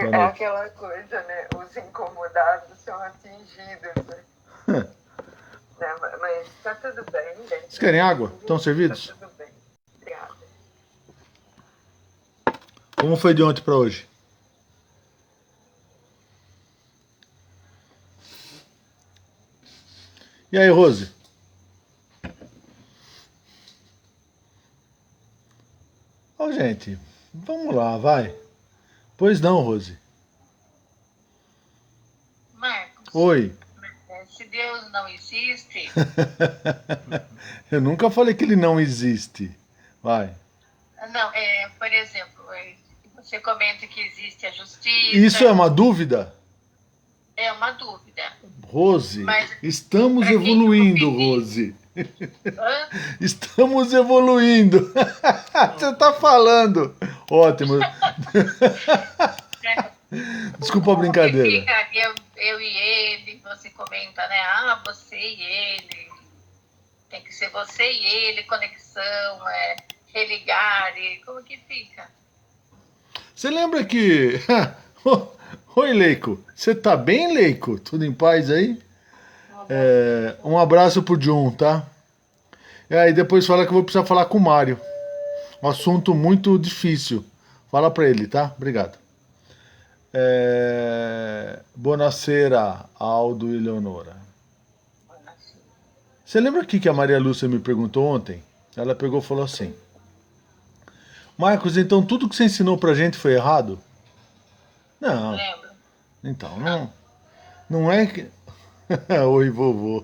É noite. aquela coisa, né? Os incomodados são atingidos, né? Né, mas tá tudo bem. Vocês querem água? Estão servidos? Tá tudo bem. Obrigada. Como foi de ontem para hoje? E aí, Rose? Ó, gente, vamos lá, vai. Pois não, Rose. Marcos, Oi. se Deus não existe, Eu nunca falei que ele não existe. Vai. não, por exemplo, você comenta que existe a justiça. Isso é uma dúvida? É uma dúvida. Rose, Mas, estamos pra quem evoluindo, eu pedi? Rose. Hã? Estamos evoluindo. Você tá falando. Ótimo. Desculpa a brincadeira. Fica eu e ele, você comenta, né? Ah, você e ele. Tem que ser você e ele, conexão, religar, e como que fica? Você lembra que... Oi, Leico. Você tá bem, Leico? Tudo em paz aí? Um abraço pro John, tá? E aí depois fala que eu vou precisar falar com o Mário. Um assunto muito difícil. Fala pra ele, tá? Obrigado. Buonasera, Aldo e Leonora. Você lembra o que a Maria Lúcia me perguntou ontem? Ela pegou e falou assim: Marcos, então tudo que você ensinou pra gente foi errado? Não. Lembro. Então, não é que... Oi, vovô.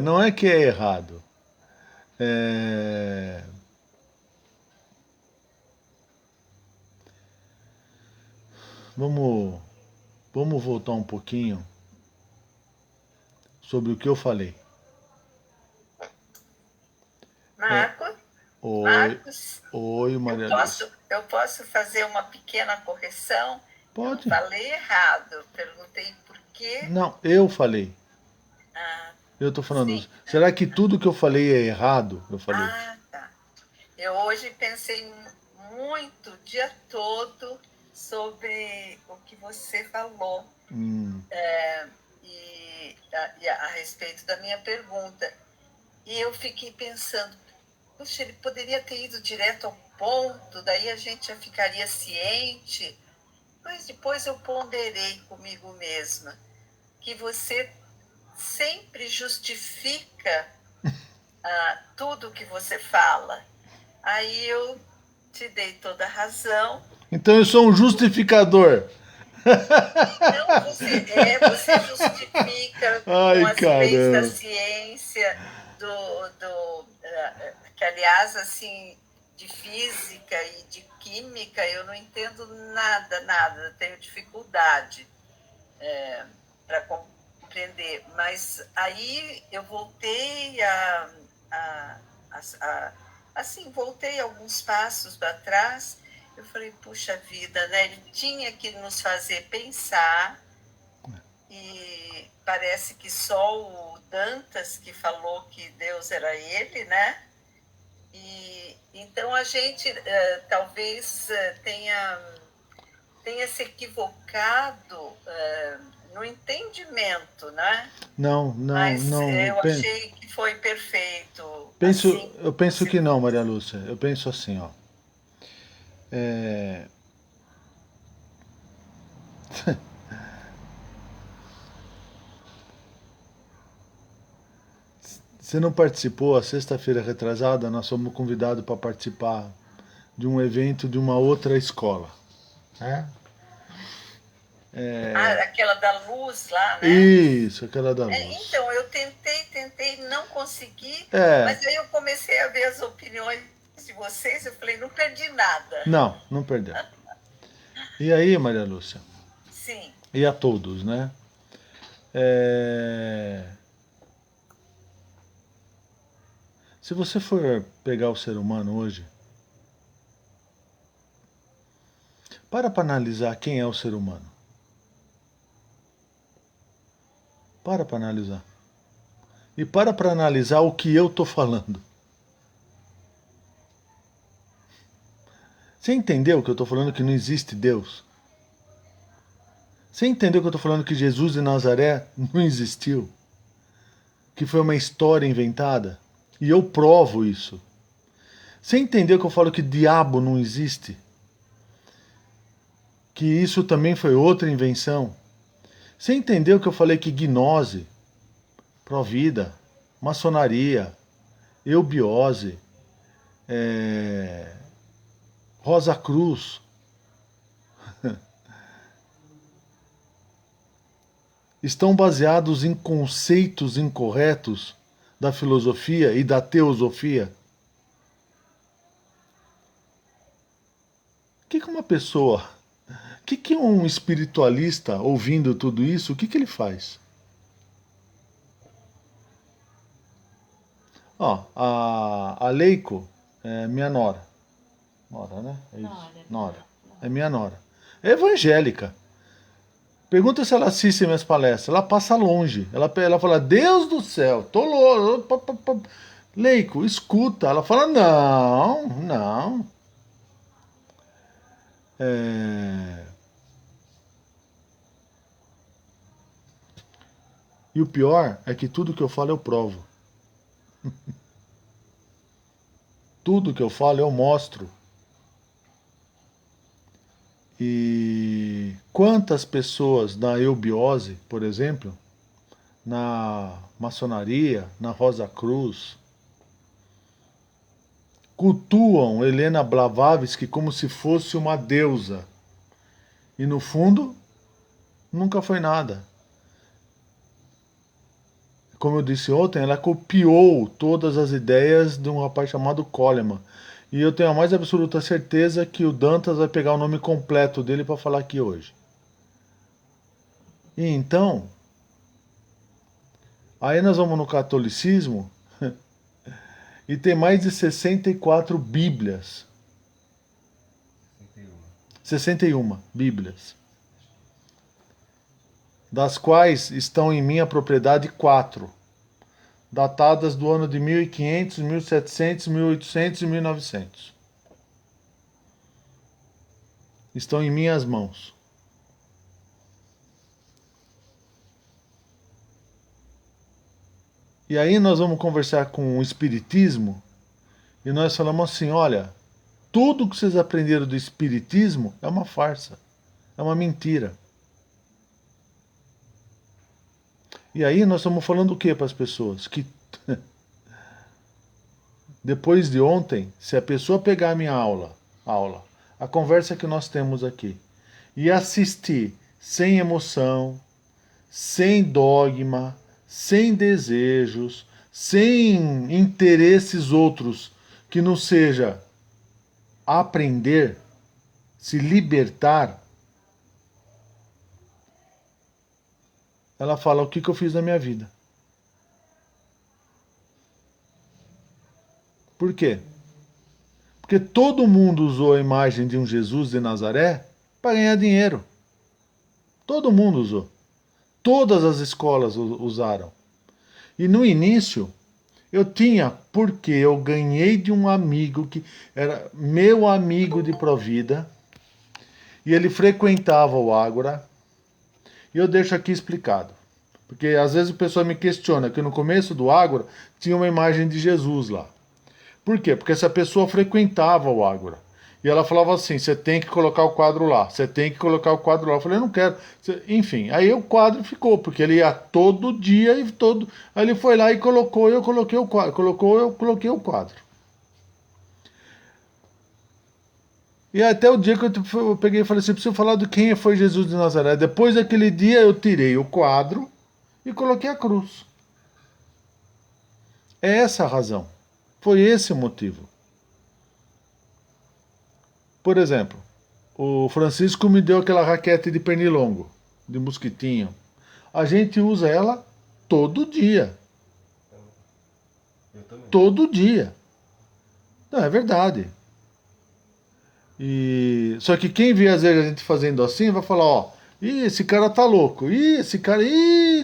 Não é que é errado. Vamos voltar um pouquinho sobre o que eu falei. Marcos? Oi, Marcos? oi, Maria Lúcia. Eu posso fazer uma pequena correção? Pode. Eu falei errado. Perguntei por quê. Não, eu falei. Eu tô falando. Sim. Será que tudo que eu falei é errado? Eu falei. Tá. Eu hoje pensei muito o dia todo sobre o que você falou e a respeito da minha pergunta. E eu fiquei pensando, puxa, ele poderia ter ido direto ao ponto, daí a gente já ficaria ciente. Mas depois eu ponderei comigo mesma que você sempre justifica tudo que você fala. Aí eu te dei toda a razão. Então eu sou um justificador. Não, você justifica com as leis da ciência, que aliás, assim, de física e de química, eu não entendo nada, tenho dificuldade para compreender. Mas aí eu voltei voltei alguns passos para trás. Eu falei, puxa vida, né? Ele tinha que nos fazer pensar, e parece que só o Dantas que falou que Deus era ele, né? E então a gente talvez tenha se equivocado no entendimento, né? Não. Mas eu achei que foi perfeito. Eu penso que não, Maria Lúcia. Eu penso assim, ó. Você não participou, a sexta-feira retrasada, nós fomos convidados para participar de um evento de uma outra escola. Aquela da luz lá, né? Isso, aquela da luz. Então, eu tentei, não consegui, mas aí eu comecei a ver as opiniões de vocês, eu falei, não perdi nada. Não perdeu. E aí, Maria Lúcia? Sim. E a todos, né? Se você for pegar o ser humano hoje, para analisar quem é o ser humano. Para analisar. E para analisar o que eu estou falando. Você entendeu que eu estou falando que não existe Deus? Você entendeu que eu estou falando que Jesus de Nazaré não existiu? Que foi uma história inventada? E eu provo isso. Você entendeu que eu falo que diabo não existe? Que isso também foi outra invenção? Você entendeu que eu falei que gnose, provida, maçonaria, eubiose, Rosa Cruz, estão baseados em conceitos incorretos da filosofia e da teosofia? O que uma pessoa, o que um espiritualista ouvindo tudo isso, o que ele faz? Ó, a Leiko é minha nora. Nora, né? É isso. Nora. É minha nora. É evangélica. Pergunta se ela assiste minhas palestras. Ela passa longe. Ela fala, Deus do céu, tô louco. Leiko, escuta. Ela fala, não, não. E o pior é que tudo que eu falo eu provo. Tudo que eu falo eu mostro. E quantas pessoas na eubiose, por exemplo, na maçonaria, na Rosa Cruz, cultuam Helena Blavatsky como se fosse uma deusa. E no fundo, nunca foi nada. Como eu disse ontem, ela copiou todas as ideias de um rapaz chamado Coleman. E eu tenho a mais absoluta certeza que o Dantas vai pegar o nome completo dele para falar aqui hoje. E então, aí nós vamos no catolicismo e tem mais de 64 Bíblias. 61 Bíblias. Das quais estão em minha propriedade 4, datadas do ano de 1500, 1700, 1800 e 1900. Estão em minhas mãos. E aí nós vamos conversar com o Espiritismo e nós falamos assim, olha, tudo que vocês aprenderam do Espiritismo é uma farsa, é uma mentira. E aí nós estamos falando o que para as pessoas? Que depois de ontem, se a pessoa pegar a minha aula, a conversa que nós temos aqui, e assistir sem emoção, sem dogma, sem desejos, sem interesses outros, que não seja aprender, se libertar, ela fala o que eu fiz na minha vida. Por quê? Porque todo mundo usou a imagem de um Jesus de Nazaré para ganhar dinheiro. Todo mundo usou. Todas as escolas usaram. E no início, eu tinha, porque eu ganhei de um amigo que era meu amigo de Provida, e ele frequentava o Ágora. E eu deixo aqui explicado. Porque às vezes o pessoal me questiona que no começo do Ágora tinha uma imagem de Jesus lá. Por quê? Porque essa pessoa frequentava o Ágora. E ela falava assim, você tem que colocar o quadro lá, você tem que colocar o quadro lá. Eu falei, eu não quero. Enfim, aí o quadro ficou, porque ele ia todo dia e todo... Aí ele foi lá e colocou, eu coloquei o quadro. Colocou, eu coloquei o quadro. E até o dia que eu peguei e falei assim, preciso falar de quem foi Jesus de Nazaré. Depois daquele dia eu tirei o quadro e coloquei a cruz. É essa a razão. Foi esse o motivo. Por exemplo, o Francisco me deu aquela raquete de pernilongo, de mosquitinho. A gente usa ela todo dia. Eu também. Todo dia. Não, é verdade. Só que quem vê às vezes a gente fazendo assim vai falar, ó, ih, esse cara tá louco, ih, esse cara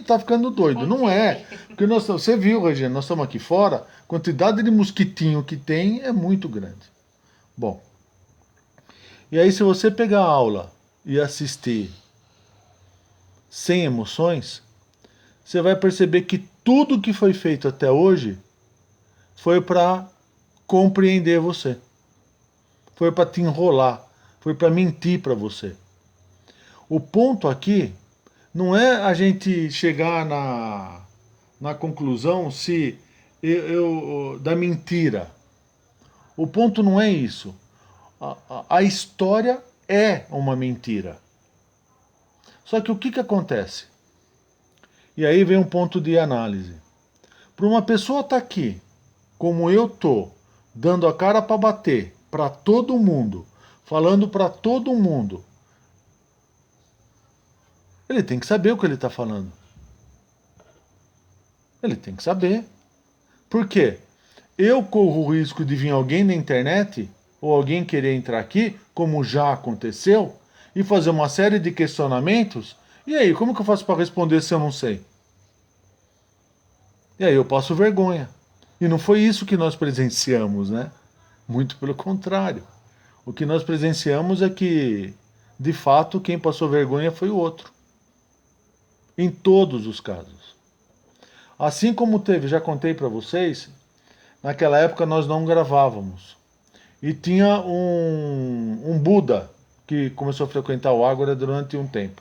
tá ficando doido. Não é. Porque você viu, Regina, nós estamos aqui fora, a quantidade de mosquitinho que tem é muito grande. Bom, e aí se você pegar a aula e assistir sem emoções, você vai perceber que tudo que foi feito até hoje foi para compreender você. Foi para te enrolar, foi para mentir para você. O ponto aqui não é a gente chegar na conclusão se da mentira. O ponto não é isso. A história é uma mentira. Só que o que acontece? E aí vem um ponto de análise. Para uma pessoa estar aqui, como eu tô, dando a cara para bater para todo mundo, falando para todo mundo, ele tem que saber o que ele está falando. Ele tem que saber. Por quê? Eu corro o risco de vir alguém na internet, ou alguém querer entrar aqui, como já aconteceu, e fazer uma série de questionamentos. E aí, como que eu faço para responder se eu não sei? E aí eu passo vergonha. E não foi isso que nós presenciamos, né? Muito pelo contrário. O que nós presenciamos é que, de fato, quem passou vergonha foi o outro. Em todos os casos. Assim como teve, já contei para vocês, naquela época nós não gravávamos. E tinha um Buda que começou a frequentar o Ágora durante um tempo.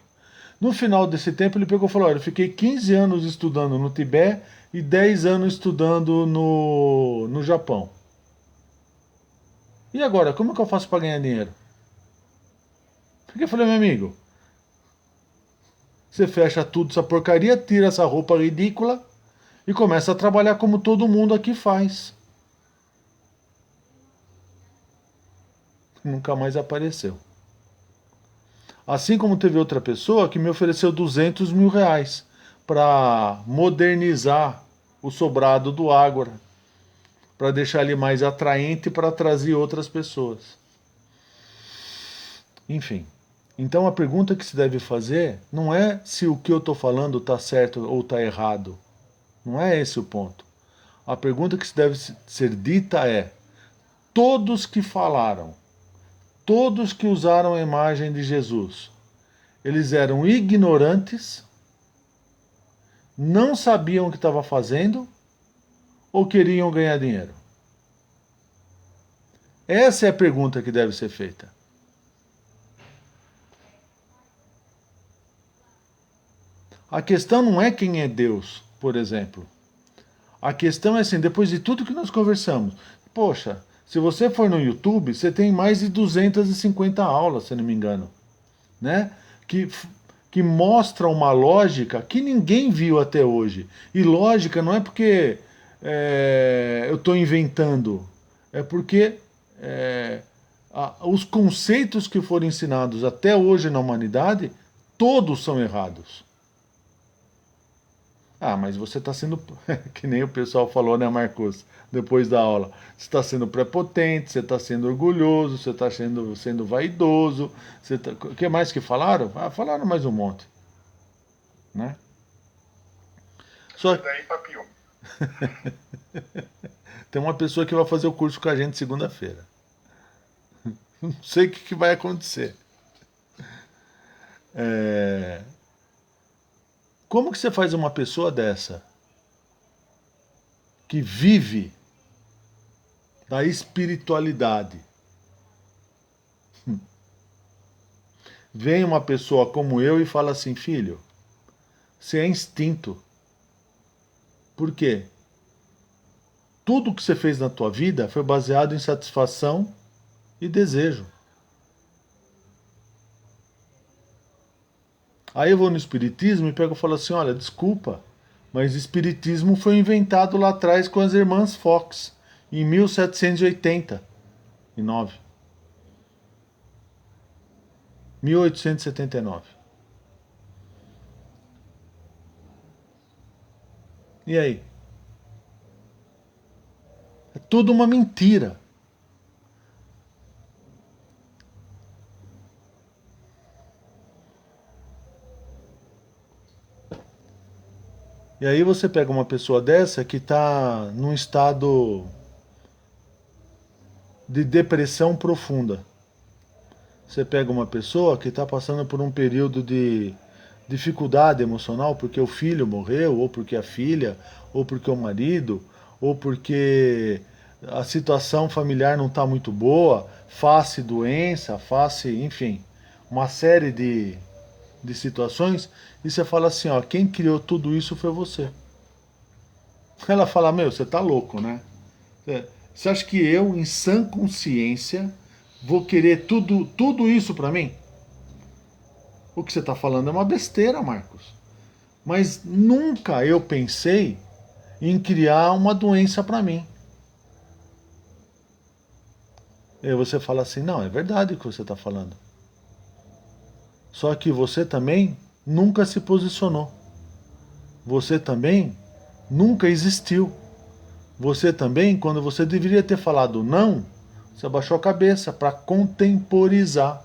No final desse tempo ele pegou e falou, olha, eu fiquei 15 anos estudando no Tibete e 10 anos estudando no Japão. E agora, como que eu faço para ganhar dinheiro? Porque eu falei, meu amigo, você fecha tudo essa porcaria, tira essa roupa ridícula e começa a trabalhar como todo mundo aqui faz. Nunca mais apareceu. Assim como teve outra pessoa que me ofereceu 200 mil reais para modernizar o sobrado do Ágora, para deixar ele mais atraente para trazer outras pessoas. Enfim. Então a pergunta que se deve fazer não é se o que eu estou falando está certo ou está errado. Não é esse o ponto. A pergunta que se deve ser dita é: todos que falaram, todos que usaram a imagem de Jesus, eles eram ignorantes, não sabiam o que estava fazendo ou queriam ganhar dinheiro? Essa é a pergunta que deve ser feita. A questão não é quem é Deus, por exemplo. A questão é assim, depois de tudo que nós conversamos, poxa, se você for no YouTube, você tem mais de 250 aulas, se não me engano, né? Que mostra uma lógica que ninguém viu até hoje. E lógica não é porque eu estou inventando, é porque os conceitos que foram ensinados até hoje na humanidade, todos são errados. Ah, mas você está sendo, que nem o pessoal falou, né, Marcos, depois da aula. Você está sendo prepotente, você está sendo orgulhoso, você está sendo vaidoso. O que mais que falaram? Ah, falaram mais um monte. Né? Só... daí, papinho. Tem uma pessoa que vai fazer o curso com a gente segunda-feira. Não sei o que vai acontecer. Como que você faz uma pessoa dessa, que vive da espiritualidade, vem uma pessoa como eu e fala assim, filho, você é instinto. Por quê? Tudo que você fez na tua vida foi baseado em satisfação e desejo. Aí eu vou no espiritismo e pego e falo assim, olha, desculpa, mas o espiritismo foi inventado lá atrás com as irmãs Fox, em 1789. 1879. E aí? É tudo uma mentira. E aí você pega uma pessoa dessa que está num estado de depressão profunda. Você pega uma pessoa que está passando por um período de dificuldade emocional porque o filho morreu, ou porque a filha, ou porque o marido, ou porque a situação familiar não está muito boa, face doença, face, enfim, uma série de situações, e você fala assim, ó, quem criou tudo isso foi você. Ela fala, meu, você tá louco, né? Você acha que eu, em sã consciência, vou querer tudo isso pra mim? O que você tá falando é uma besteira, Marcos. Mas nunca eu pensei em criar uma doença pra mim. E aí você fala assim, não, é verdade o que você tá falando. Só que você também nunca se posicionou. Você também nunca existiu. Você também, quando você deveria ter falado não, você abaixou a cabeça para contemporizar.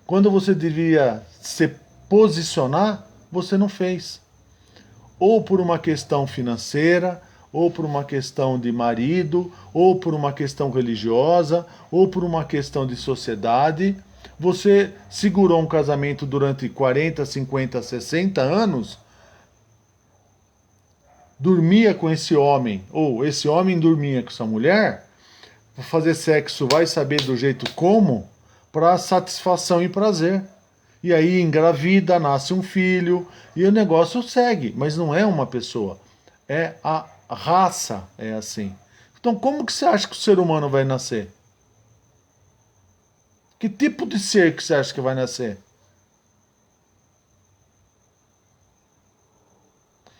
Quando você deveria se posicionar, você não fez. Ou por uma questão financeira, ou por uma questão de marido, ou por uma questão religiosa, ou por uma questão de sociedade. Você segurou um casamento durante 40, 50, 60 anos, dormia com esse homem, ou esse homem dormia com essa mulher, fazer sexo vai saber do jeito como, para satisfação e prazer. E aí engravida, nasce um filho, e o negócio segue, mas não é uma pessoa, é a raça, é assim. Então como que você acha que o ser humano vai nascer? Que tipo de ser que você acha que vai nascer?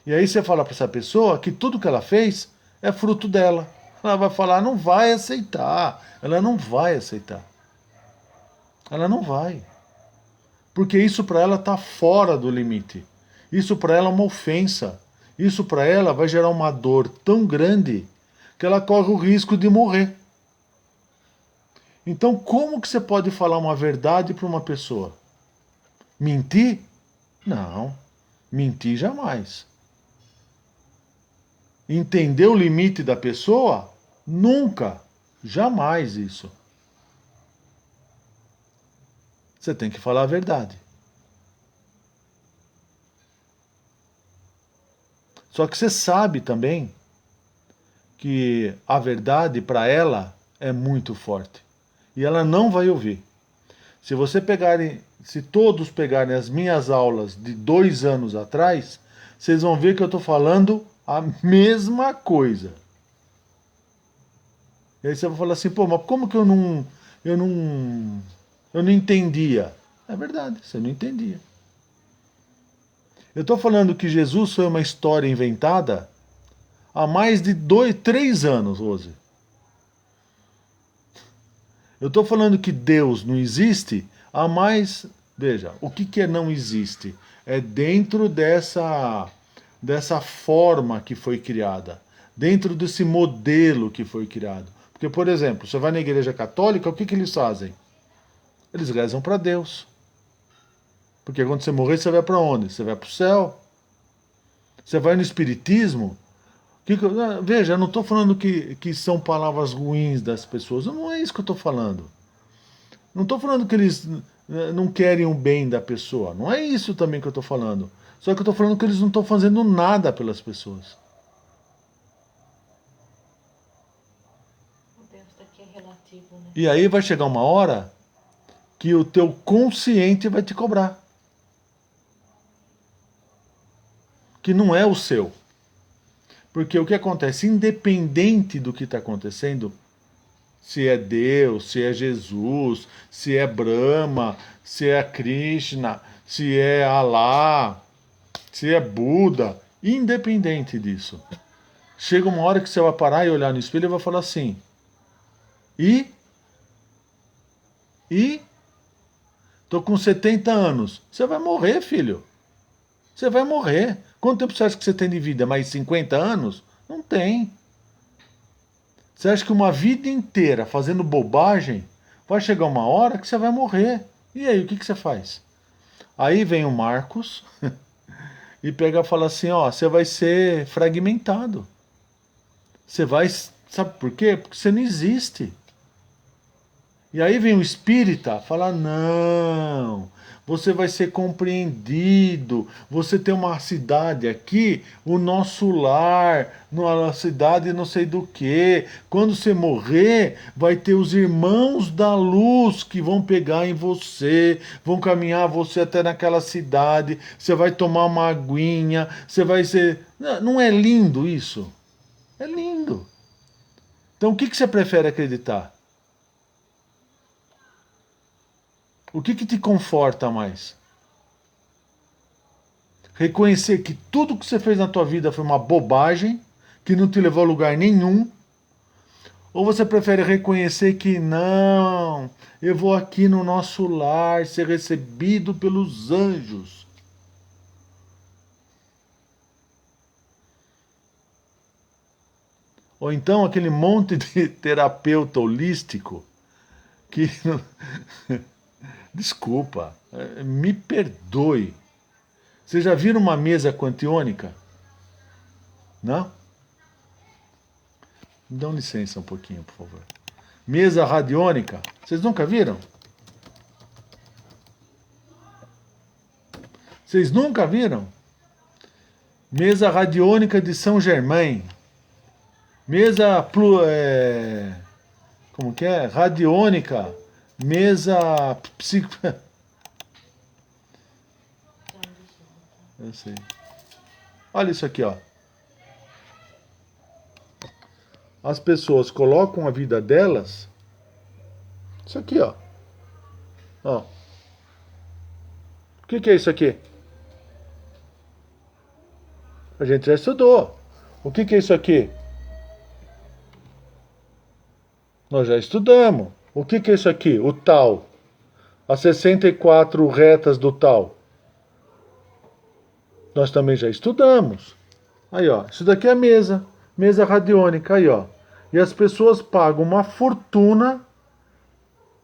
E aí você fala para essa pessoa que tudo que ela fez é fruto dela. Ela vai falar, não vai aceitar. Ela não vai aceitar. Ela não vai. Porque isso para ela está fora do limite. Isso para ela é uma ofensa. Isso para ela vai gerar uma dor tão grande que ela corre o risco de morrer. Então, como que você pode falar uma verdade para uma pessoa? Mentir? Não. Mentir jamais. Entender o limite da pessoa? Nunca. Jamais isso. Você tem que falar a verdade. Só que você sabe também que a verdade para ela é muito forte. E ela não vai ouvir. Se todos pegarem as minhas aulas de 2 anos atrás, vocês vão ver que eu estou falando a mesma coisa. E aí você vai falar assim, pô, mas como que eu não entendia? É verdade, você não entendia. Eu estou falando que Jesus foi uma história inventada há mais de 3 anos, Rose. Eu estou falando que Deus não existe há mais... Veja, o que é não existe? É dentro dessa forma que foi criada, dentro desse modelo que foi criado. Porque, por exemplo, você vai na igreja católica, o que eles fazem? Eles rezam para Deus. Porque quando você morrer, você vai para onde? Você vai para o céu. Você vai no espiritismo. Veja, eu não estou falando que são palavras ruins das pessoas. Não é isso que eu estou falando. Não estou falando que eles não querem o bem da pessoa. Não é isso também que eu estou falando. Só que eu estou falando que eles não estão fazendo nada pelas pessoas. O Deus daqui é relativo, né? E aí vai chegar uma hora que o teu consciente vai te cobrar. Que não é o seu. Porque o que acontece, independente do que está acontecendo, se é Deus, se é Jesus, se é Brahma, se é Krishna, se é Alá, se é Buda, independente disso, chega uma hora que você vai parar e olhar no espelho e vai falar assim, e? Tô com 70 anos. Você vai morrer, filho. Você vai morrer. Quanto tempo você acha que você tem de vida? Mais 50 anos? Não tem. Você acha que uma vida inteira fazendo bobagem vai chegar uma hora que você vai morrer? E aí, o que você faz? Aí vem o Marcos e pega e fala assim, ó, você vai ser fragmentado. Você vai... Sabe por quê? Porque você não existe. E aí vem o espírita falar, não, você vai ser compreendido. Você tem uma cidade aqui, o nosso lar, numa cidade não sei do que. Quando você morrer, vai ter os irmãos da luz que vão pegar em você, vão caminhar você até naquela cidade. Você vai tomar uma aguinha, você vai ser. Não é lindo isso? É lindo. Então o que você prefere acreditar? O que te conforta mais? Reconhecer que tudo que você fez na tua vida foi uma bobagem, que não te levou a lugar nenhum? Ou você prefere reconhecer que não, eu vou aqui no nosso lar ser recebido pelos anjos? Ou então aquele monte de terapeuta holístico que. Desculpa, me perdoe. Você já viram uma mesa quantiônica? Não? Me dão licença um pouquinho, por favor. Mesa radiônica. Vocês nunca viram? Vocês nunca viram? Mesa radiônica de São Germain. Mesa como que é? Radiônica. Mesa Eu sei. Olha isso aqui, ó. As pessoas colocam a vida delas. Isso aqui, ó. Ó. O que é isso aqui? A gente já estudou. O que é isso aqui? Nós já estudamos. O que é isso aqui? O tal. As 64 retas do tal. Nós também já estudamos. Aí, ó. Isso daqui é a mesa. Mesa radiônica. Aí, ó. E as pessoas pagam uma fortuna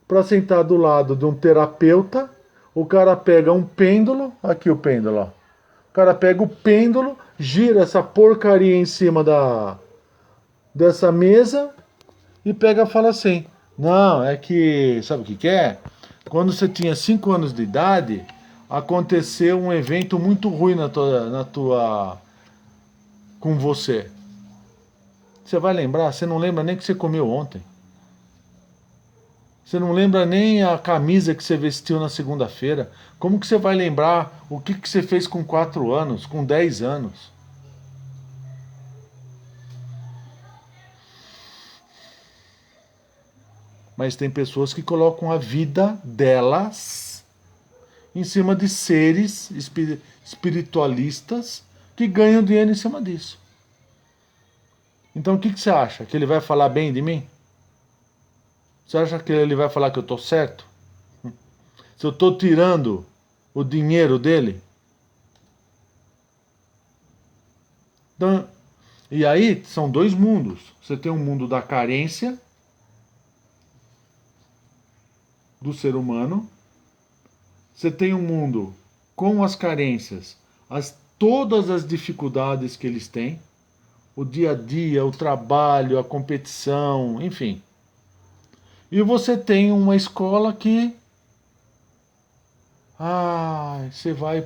para sentar do lado de um terapeuta. O cara pega um pêndulo. Aqui o pêndulo, ó. O cara pega o pêndulo, gira essa porcaria em cima dessa mesa e pega e fala assim: não, é que, sabe o que é? Quando você tinha 5 anos de idade, aconteceu um evento muito ruim com você. Você vai lembrar? Você não lembra nem que você comeu ontem. Você não lembra nem a camisa que você vestiu na segunda-feira. Como que você vai lembrar o que você fez com 4 anos, com 10 anos? Mas tem pessoas que colocam a vida delas em cima de seres espiritualistas que ganham dinheiro em cima disso. Então o que você acha? Que ele vai falar bem de mim? Você acha que ele vai falar que eu estou certo? Se eu estou tirando o dinheiro dele? Então, e aí são 2 mundos. Você tem um mundo da carência do ser humano. Você tem um mundo com as carências, todas as dificuldades que eles têm, o dia a dia, o trabalho, a competição, enfim. E você tem uma escola que você vai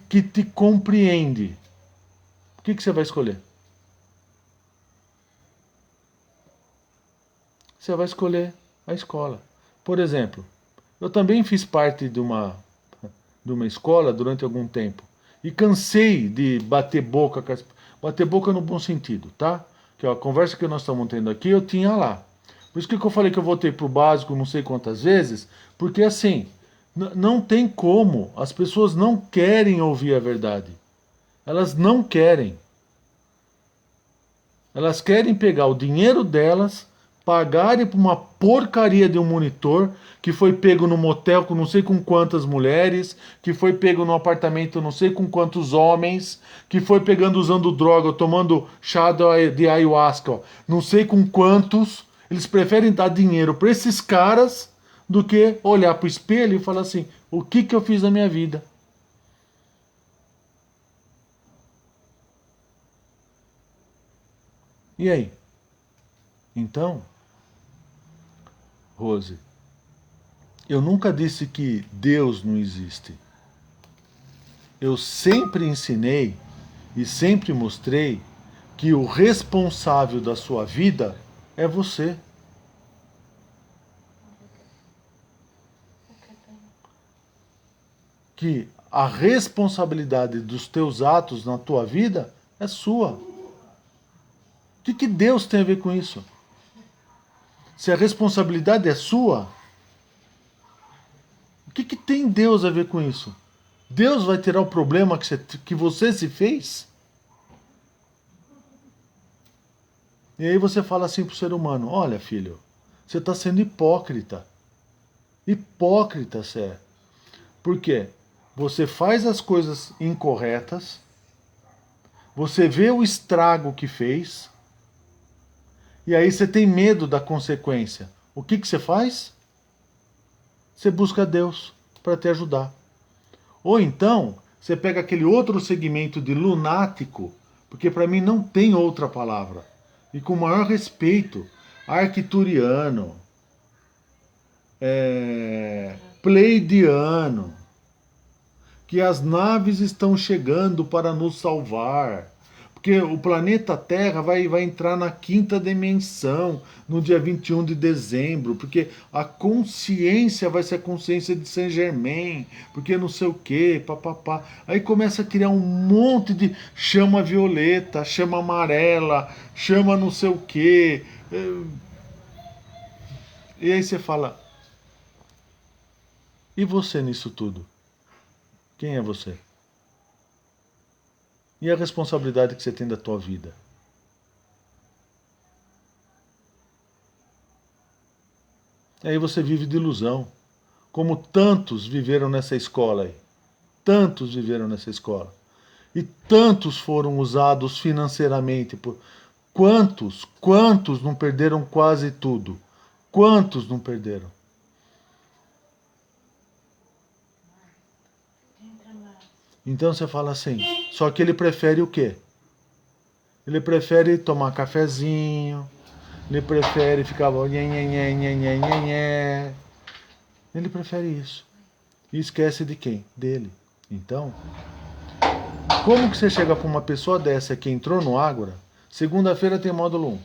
que te compreende. O que você vai escolher? Você vai escolher a escola. Por exemplo, eu também fiz parte de uma escola durante algum tempo. E cansei de bater boca no bom sentido, tá? Que a conversa que nós estamos tendo aqui eu tinha lá. Por isso que eu falei que eu voltei pro básico não sei quantas vezes, porque assim, não tem como, as pessoas não querem ouvir a verdade. Elas não querem. Elas querem pegar o dinheiro delas, pagarem por uma porcaria de um monitor que foi pego no motel com não sei com quantas mulheres, que foi pego no apartamento não sei com quantos homens, que foi pegando usando droga, tomando chá de ayahuasca, ó, não sei com quantos. Eles preferem dar dinheiro para esses caras do que olhar para o espelho e falar assim: o que eu fiz na minha vida? E aí? Então, Rose, Eu nunca disse que Deus não existe. Eu sempre ensinei e sempre mostrei que o responsável da sua vida é você. Que a responsabilidade dos teus atos na tua vida é sua. O que Deus tem a ver com isso? Se a responsabilidade é sua, o que tem Deus a ver com isso? Deus vai tirar o problema que você se fez? E aí você fala assim pro ser humano, olha filho, você está sendo hipócrita. Hipócrita você é. Por quê? Você faz as coisas incorretas, você vê o estrago que fez, e aí você tem medo da consequência. O que você faz? Você busca Deus para te ajudar. Ou então, você pega aquele outro segmento de lunático, porque para mim não tem outra palavra, e com o maior respeito, arcturiano, pleidiano, que as naves estão chegando para nos salvar, porque o planeta Terra vai entrar na quinta dimensão no dia 21 de dezembro, porque a consciência vai ser a consciência de Saint-Germain, porque não sei o que, papapá. Aí começa a criar um monte de chama violeta, chama amarela, chama não sei o que. E aí você fala, e você nisso tudo? Quem é você? E a responsabilidade que você tem da tua vida? E aí você vive de ilusão. Como tantos viveram nessa escola aí. Tantos viveram nessa escola. E tantos foram usados financeiramente. Quantos não perderam quase tudo? Quantos não perderam? Então você fala assim, só que ele prefere o quê? Ele prefere tomar cafezinho, ele prefere ficar... Ele prefere isso. E esquece de quem? Dele. Então, como que você chega para uma pessoa dessa que entrou no Ágora, segunda-feira tem módulo 1.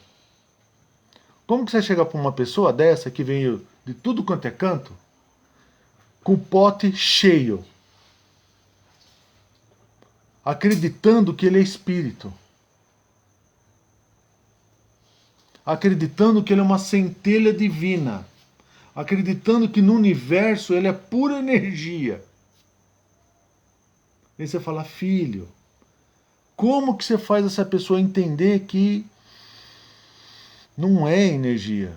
Como que você chega para uma pessoa dessa que veio de tudo quanto é canto, com o pote cheio, acreditando que ele é espírito, acreditando que ele é uma centelha divina, acreditando que no universo ele é pura energia. Aí você fala, filho, como que você faz essa pessoa entender que não é energia?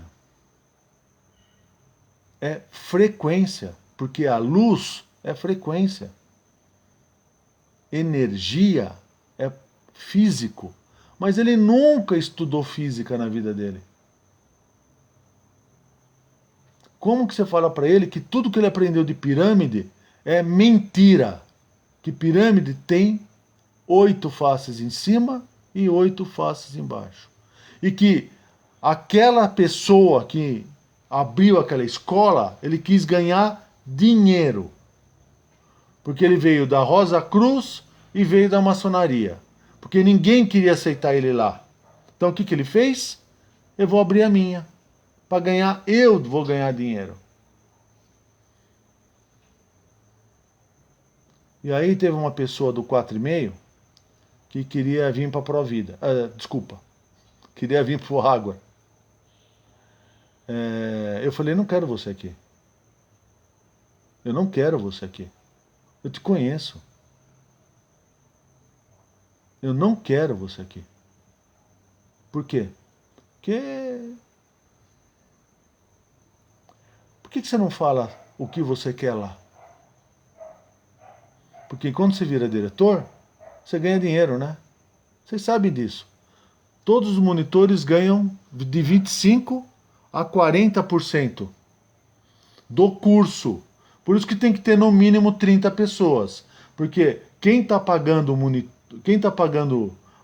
É frequência, porque a luz é frequência. Energia é físico, mas ele nunca estudou física na vida dele. Como que você fala para ele que tudo que ele aprendeu de pirâmide é mentira? Que pirâmide tem 8 faces em cima e 8 faces embaixo. E que aquela pessoa que abriu aquela escola, ele quis ganhar dinheiro. Porque ele veio da Rosa Cruz e veio da maçonaria. Porque ninguém queria aceitar ele lá. Então o que ele fez? Eu vou abrir a minha. Para ganhar, eu vou ganhar dinheiro. E aí teve uma pessoa do 4,5 que queria vir para a Provida. Queria vir para o Água. Eu falei, não quero você aqui. Eu não quero você aqui. Eu te conheço. Eu não quero você aqui. Por quê? Por que você não fala o que você quer lá? Porque quando você vira diretor, você ganha dinheiro, né? Vocês sabem disso. Todos os monitores ganham de 25% a 40% do curso. Por isso que tem que ter no mínimo 30 pessoas. Porque quem está pagando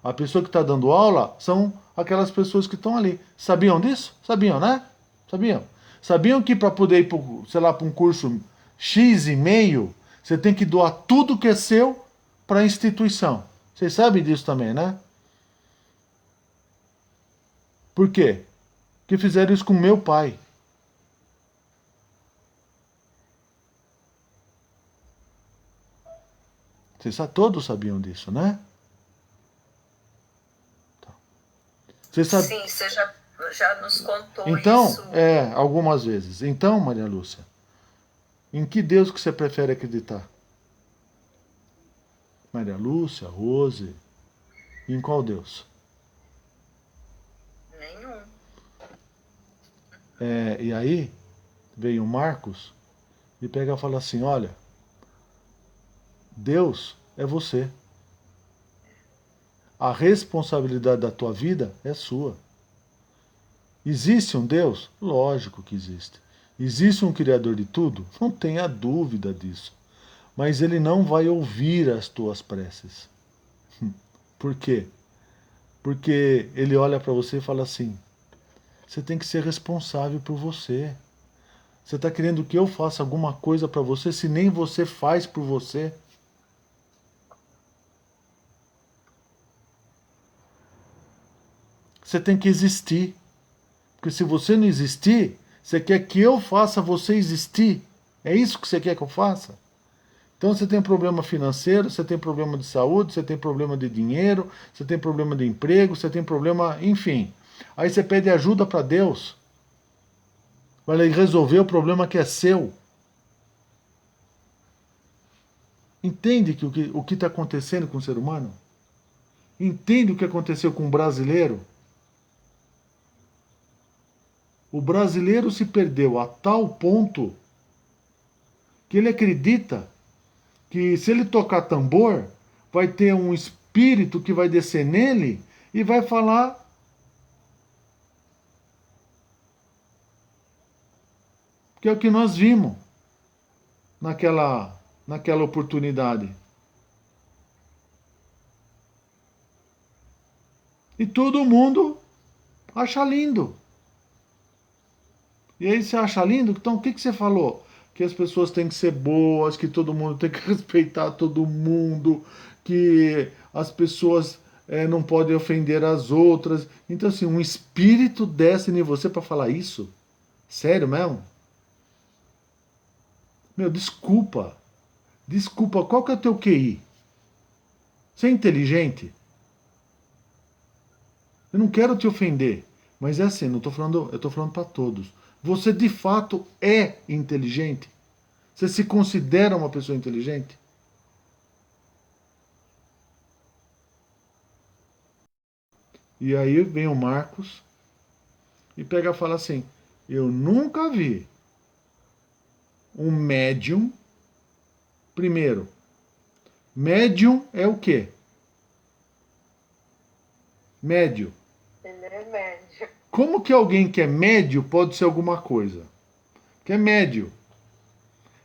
a pessoa que está dando aula são aquelas pessoas que estão ali. Sabiam disso? Sabiam, né? Sabiam. Sabiam que para poder ir, sei lá, para um curso X e meio, você tem que doar tudo que é seu para a instituição. Vocês sabem disso também, né? Por quê? Porque fizeram isso com meu pai. Todos sabiam disso, né? Você sabe... Sim, você já nos contou Então, isso. algumas vezes. Então, Maria Lúcia, em que Deus que você prefere acreditar? Maria Lúcia, Rose, em qual Deus? Nenhum. E aí, veio o Marcos e pega e fala assim, olha, Deus é você. A responsabilidade da tua vida é sua. Existe um Deus? Lógico que existe. Existe um Criador de tudo? Não tenha dúvida disso. Mas Ele não vai ouvir as tuas preces. Por quê? Porque Ele olha para você e fala assim, você tem que ser responsável por você. Você está querendo que eu faça alguma coisa para você se nem você faz por você? Você tem que existir. Porque se você não existir, você quer que eu faça você existir. É isso que você quer que eu faça? Então você tem problema financeiro, você tem problema de saúde, você tem problema de dinheiro, você tem problema de emprego, você tem problema, enfim. Aí você pede ajuda para Deus. Vai resolver o problema que é seu. Entende que o que está acontecendo com o ser humano? Entende o que aconteceu com o brasileiro? O brasileiro se perdeu a tal ponto que ele acredita que se ele tocar tambor, vai ter um espírito que vai descer nele e vai falar. Que é o que nós vimos naquela oportunidade. E todo mundo acha lindo. E aí você acha lindo? Então o que você falou? Que as pessoas têm que ser boas, que todo mundo tem que respeitar todo mundo, que as pessoas não podem ofender as outras. Então assim, um espírito desce em você para falar isso? Sério mesmo? Meu, desculpa. Desculpa, qual que é o teu QI? Você é inteligente? Eu não quero te ofender, mas é assim, eu estou falando para todos. Você de fato é inteligente? Você se considera uma pessoa inteligente? E aí vem o Marcos e pega e fala assim, eu nunca vi um médium. Primeiro, médium é o quê? Médio. Ele é médio. Como que alguém que é médio pode ser alguma coisa? Que é médio.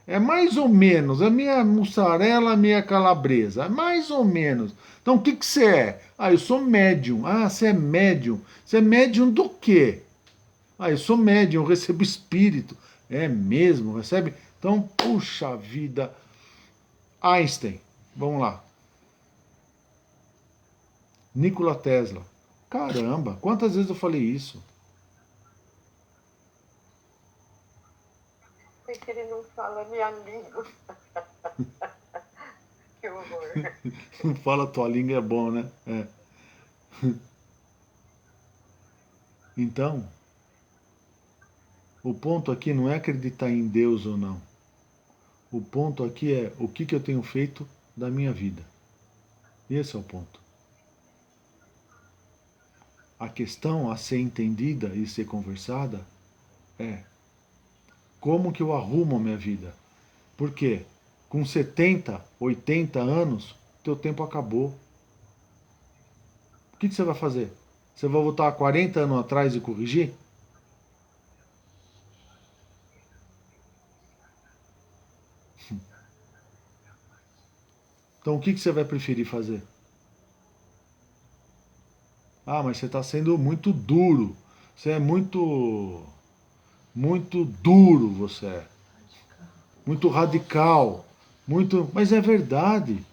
É mais ou menos, a minha mussarela, a minha calabresa, é mais ou menos. Então o que você é? Ah, eu sou médium. Ah, você é médium. Você é médium do quê? Ah, eu sou médium, eu recebo espírito. É mesmo, recebe? Então, puxa vida. Einstein, vamos lá. Nikola Tesla. Caramba, quantas vezes eu falei isso? É que ele não fala minha língua. Que horror. Não fala tua língua é bom, né? É. Então, o ponto aqui não é acreditar em Deus ou não. O ponto aqui é o que eu tenho feito da minha vida. Esse é o ponto. A questão a ser entendida e ser conversada é como que eu arrumo a minha vida. Por quê? Com 70, 80 anos, teu tempo acabou. O que você vai fazer? Você vai voltar 40 anos atrás e corrigir? Então o que você vai preferir fazer? Ah, mas você está sendo muito duro. Você é muito Muito duro você é. Muito radical. Mas é verdade.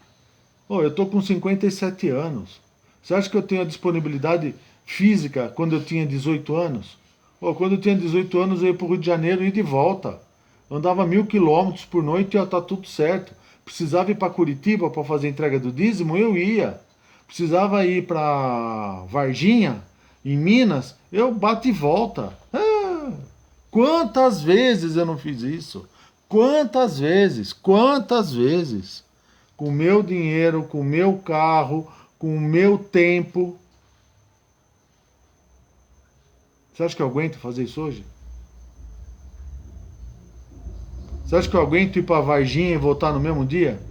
Oh, eu estou com 57 anos. Você acha que eu tenho a disponibilidade física quando eu tinha 18 anos? Oh, quando eu tinha 18 anos eu ia para o Rio de Janeiro e de volta. Eu andava 1.000 quilômetros por noite e ia tá tudo certo. Precisava ir para Curitiba para fazer entrega do dízimo, eu ia. Precisava ir para Varginha, em Minas, eu bato e volta. Quantas vezes eu não fiz isso? Quantas vezes? Quantas vezes? Com o meu dinheiro, com o meu carro, com o meu tempo. Você acha que eu aguento fazer isso hoje? Você acha que eu aguento ir para Varginha e voltar no mesmo dia?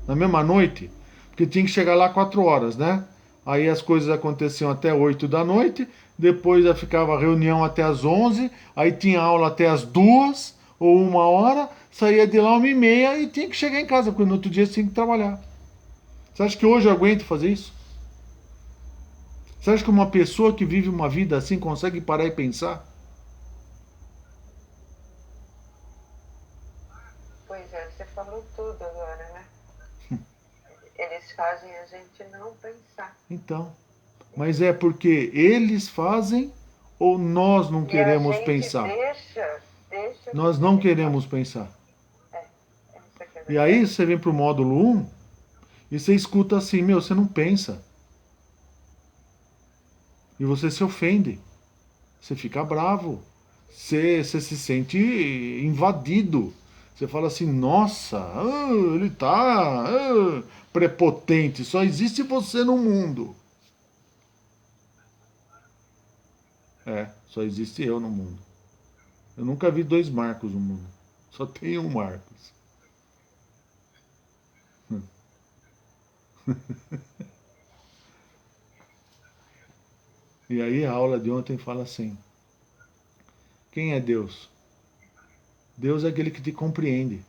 Na mesma noite? Porque tinha que chegar lá 4 horas, né? Aí as coisas aconteciam até 8 da noite, depois já ficava reunião até as 11, aí tinha aula até as 2 ou 1 hora, saía de lá 1h30 e tinha que chegar em casa, porque no outro dia tinha que trabalhar. Você acha que hoje eu aguento fazer isso? Você acha que uma pessoa que vive uma vida assim consegue parar e pensar? Pois é, você falou tudo agora, né? Eles fazem a gente não pensar. Então, mas é porque eles fazem ou nós não queremos pensar? Deixa Nós não queremos pensar. essa que é a E aí verdade. você vem pro módulo 1 e você escuta assim, meu, você não pensa. E você se ofende. Você fica bravo. Você se sente invadido. Você fala assim, nossa, ele tá prepotente, só existe você no mundo. É, só existe eu no mundo. Eu nunca vi 2 Marcos no mundo. Só tem um Marcos. E aí a aula de ontem fala assim: quem é Deus? Deus é aquele que te compreende.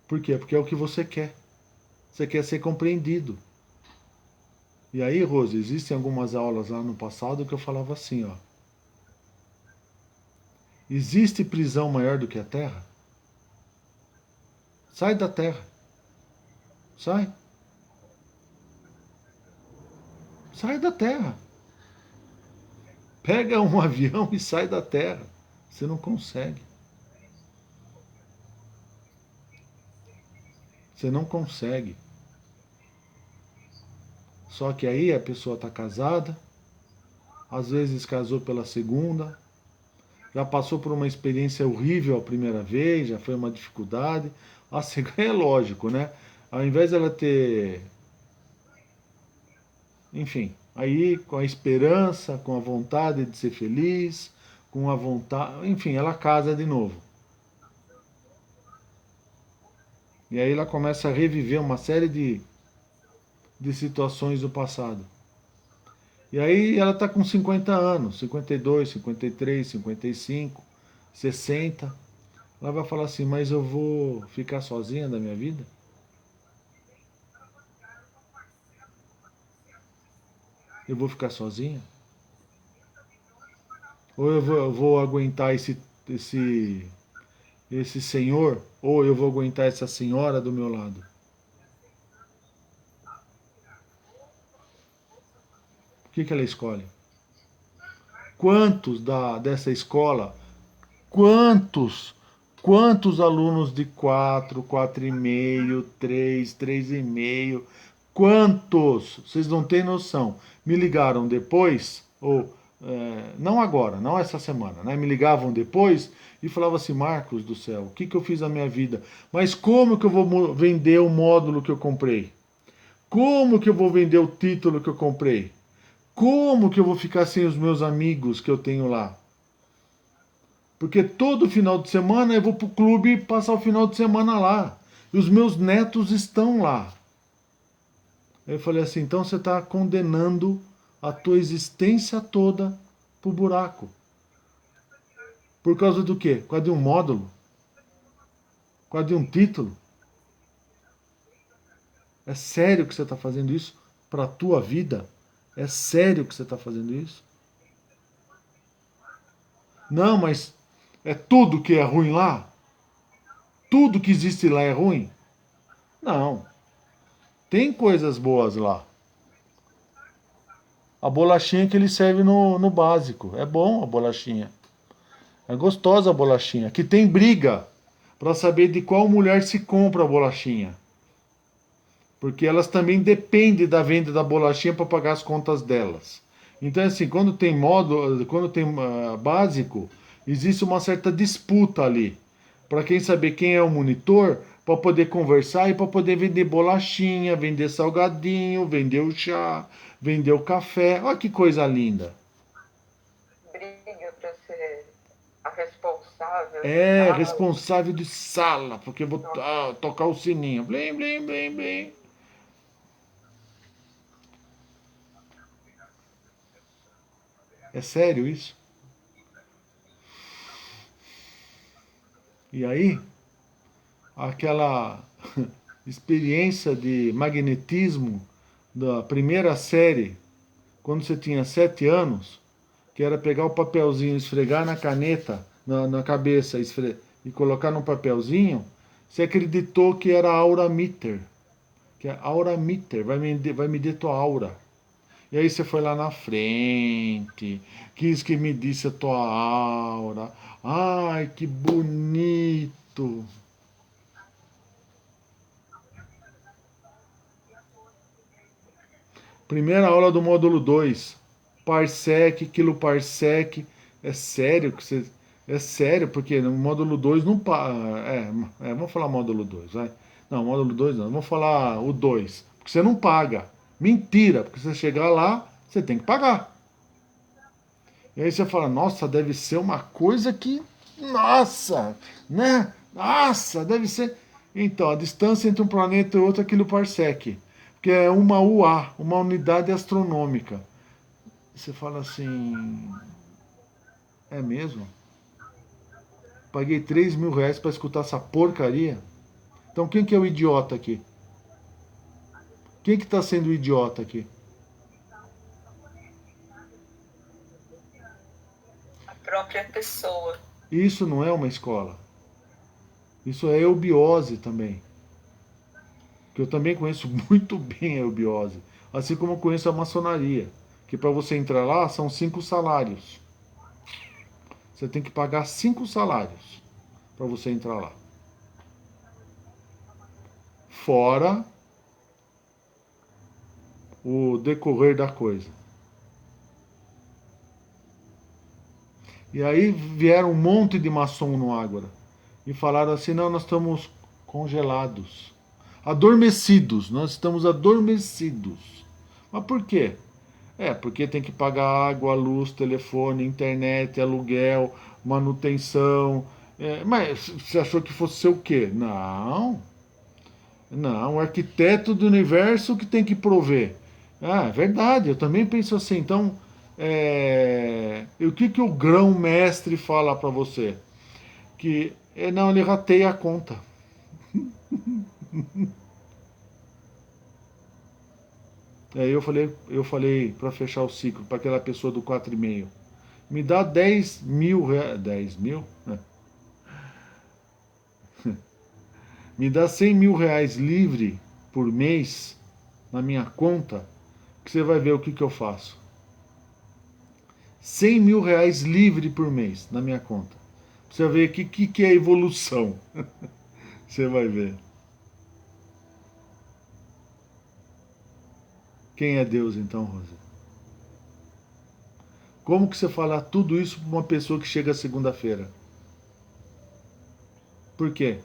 Por quê? Porque é o que você quer. Você quer ser compreendido. E aí, Rose, existem algumas aulas lá no passado que eu falava assim, ó. Existe prisão maior do que a Terra? Sai da Terra. Sai. Sai da Terra. Pega um avião e sai da Terra. Você não consegue. Você não consegue. Só que aí a pessoa está casada, às vezes casou pela segunda, já passou por uma experiência horrível a primeira vez, já foi uma dificuldade. A segunda é lógico, né? Ao invés dela ter. Enfim, aí com a esperança, com a vontade de ser feliz, com a vontade. Enfim, ela casa de novo. E aí ela começa a reviver uma série de situações do passado. E aí ela está com 50 anos, 52, 53, 55, 60. Ela vai falar assim, mas eu vou ficar sozinha da minha vida? Eu vou ficar sozinha? Ou eu vou aguentar esse senhor? Ou eu vou aguentar essa senhora do meu lado? O que ela escolhe? Quantos dessa escola, quantos, quantos alunos de 4, 4,5, 3, 3,5, quantos, vocês não têm noção, me ligaram depois, ou não agora, não essa semana, né? Me ligavam depois e falavam assim, Marcos do céu, o que, que eu fiz na minha vida? Mas como que eu vou vender o módulo que eu comprei? Como que eu vou vender o título que eu comprei? Como que eu vou ficar sem os meus amigos que eu tenho lá? Porque todo final de semana eu vou pro clube passar o final de semana lá. E os meus netos estão lá. Eu falei assim, então você está condenando a tua existência toda pro buraco. Por causa do quê? Por causa de um módulo? Por causa de um título? É sério que você está fazendo isso para a tua vida? É sério que você está fazendo isso? Não, mas é tudo que é ruim lá? Tudo que existe lá é ruim? Não. Tem coisas boas lá. A bolachinha que ele serve no básico. É bom a bolachinha. É gostosa a bolachinha. Que tem briga para saber de qual mulher se compra a bolachinha. Porque elas também dependem da venda da bolachinha para pagar as contas delas. Então, assim, quando tem básico, existe uma certa disputa ali. Para quem saber quem é o monitor, para poder conversar e para poder vender bolachinha, vender salgadinho, vender o chá, vender o café. Olha que coisa linda. Briga para ser a responsável de É, sala. responsável de sala, porque eu vou tocar o sininho. Blim, blim, blim, blim. É sério isso? E aí, aquela experiência de magnetismo da primeira série, quando você tinha 7 anos, que era pegar o papelzinho, esfregar na caneta, na cabeça, e colocar num papelzinho, você acreditou que era aura meter. Que é aura meter, vai medir tua aura. E aí você foi lá na frente, quis que me disse a tua aura. Ai, que bonito. Primeira aula do módulo 2. Parsec, quiloparsec. É sério que você. É sério, porque no módulo 2 não. Vamos falar módulo 2, vai. Não, módulo 2 não. Vamos falar o 2. Porque você não paga. Mentira, porque você chegar lá, você tem que pagar. E aí você fala, nossa, deve ser uma coisa que. Nossa! Né? Nossa, deve ser. Então, a distância entre um planeta e outro é quiloparsec, que é uma UA, uma unidade astronômica. Você fala assim, é mesmo? Paguei 3 mil reais para escutar essa porcaria? Então quem que é o idiota aqui? Quem que está sendo o idiota aqui? A própria pessoa. Isso não é uma escola. Isso é eubiose também. Que eu também conheço muito bem a eubiose. Assim como eu conheço a maçonaria. Que para você entrar lá são 5 salários. Você tem que pagar 5 salários para você entrar lá. Fora o decorrer da coisa. E aí vieram um monte de maçom no Ágora e falaram assim, não, nós estamos congelados. Adormecidos, nós estamos adormecidos. Mas por quê? Porque tem que pagar água, luz, telefone, internet, aluguel, manutenção. Mas você achou que fosse ser o quê? Não. Não, o arquiteto do universo que tem que prover. É verdade, eu também penso assim. Então, e o que o grão-mestre fala para você? Que, não, ele rateia a conta. Eu falei para fechar o ciclo para aquela pessoa do 4,5. Me dá 10 mil reais. 10 mil? Me dá 100 mil reais livre por mês na minha conta, que você vai ver o que eu faço. 100 mil reais livre por mês na minha conta. Você vai ver o que é evolução. Você vai ver. Quem é Deus então, Rosa? Como que você fala tudo isso para uma pessoa que chega segunda-feira? Por quê?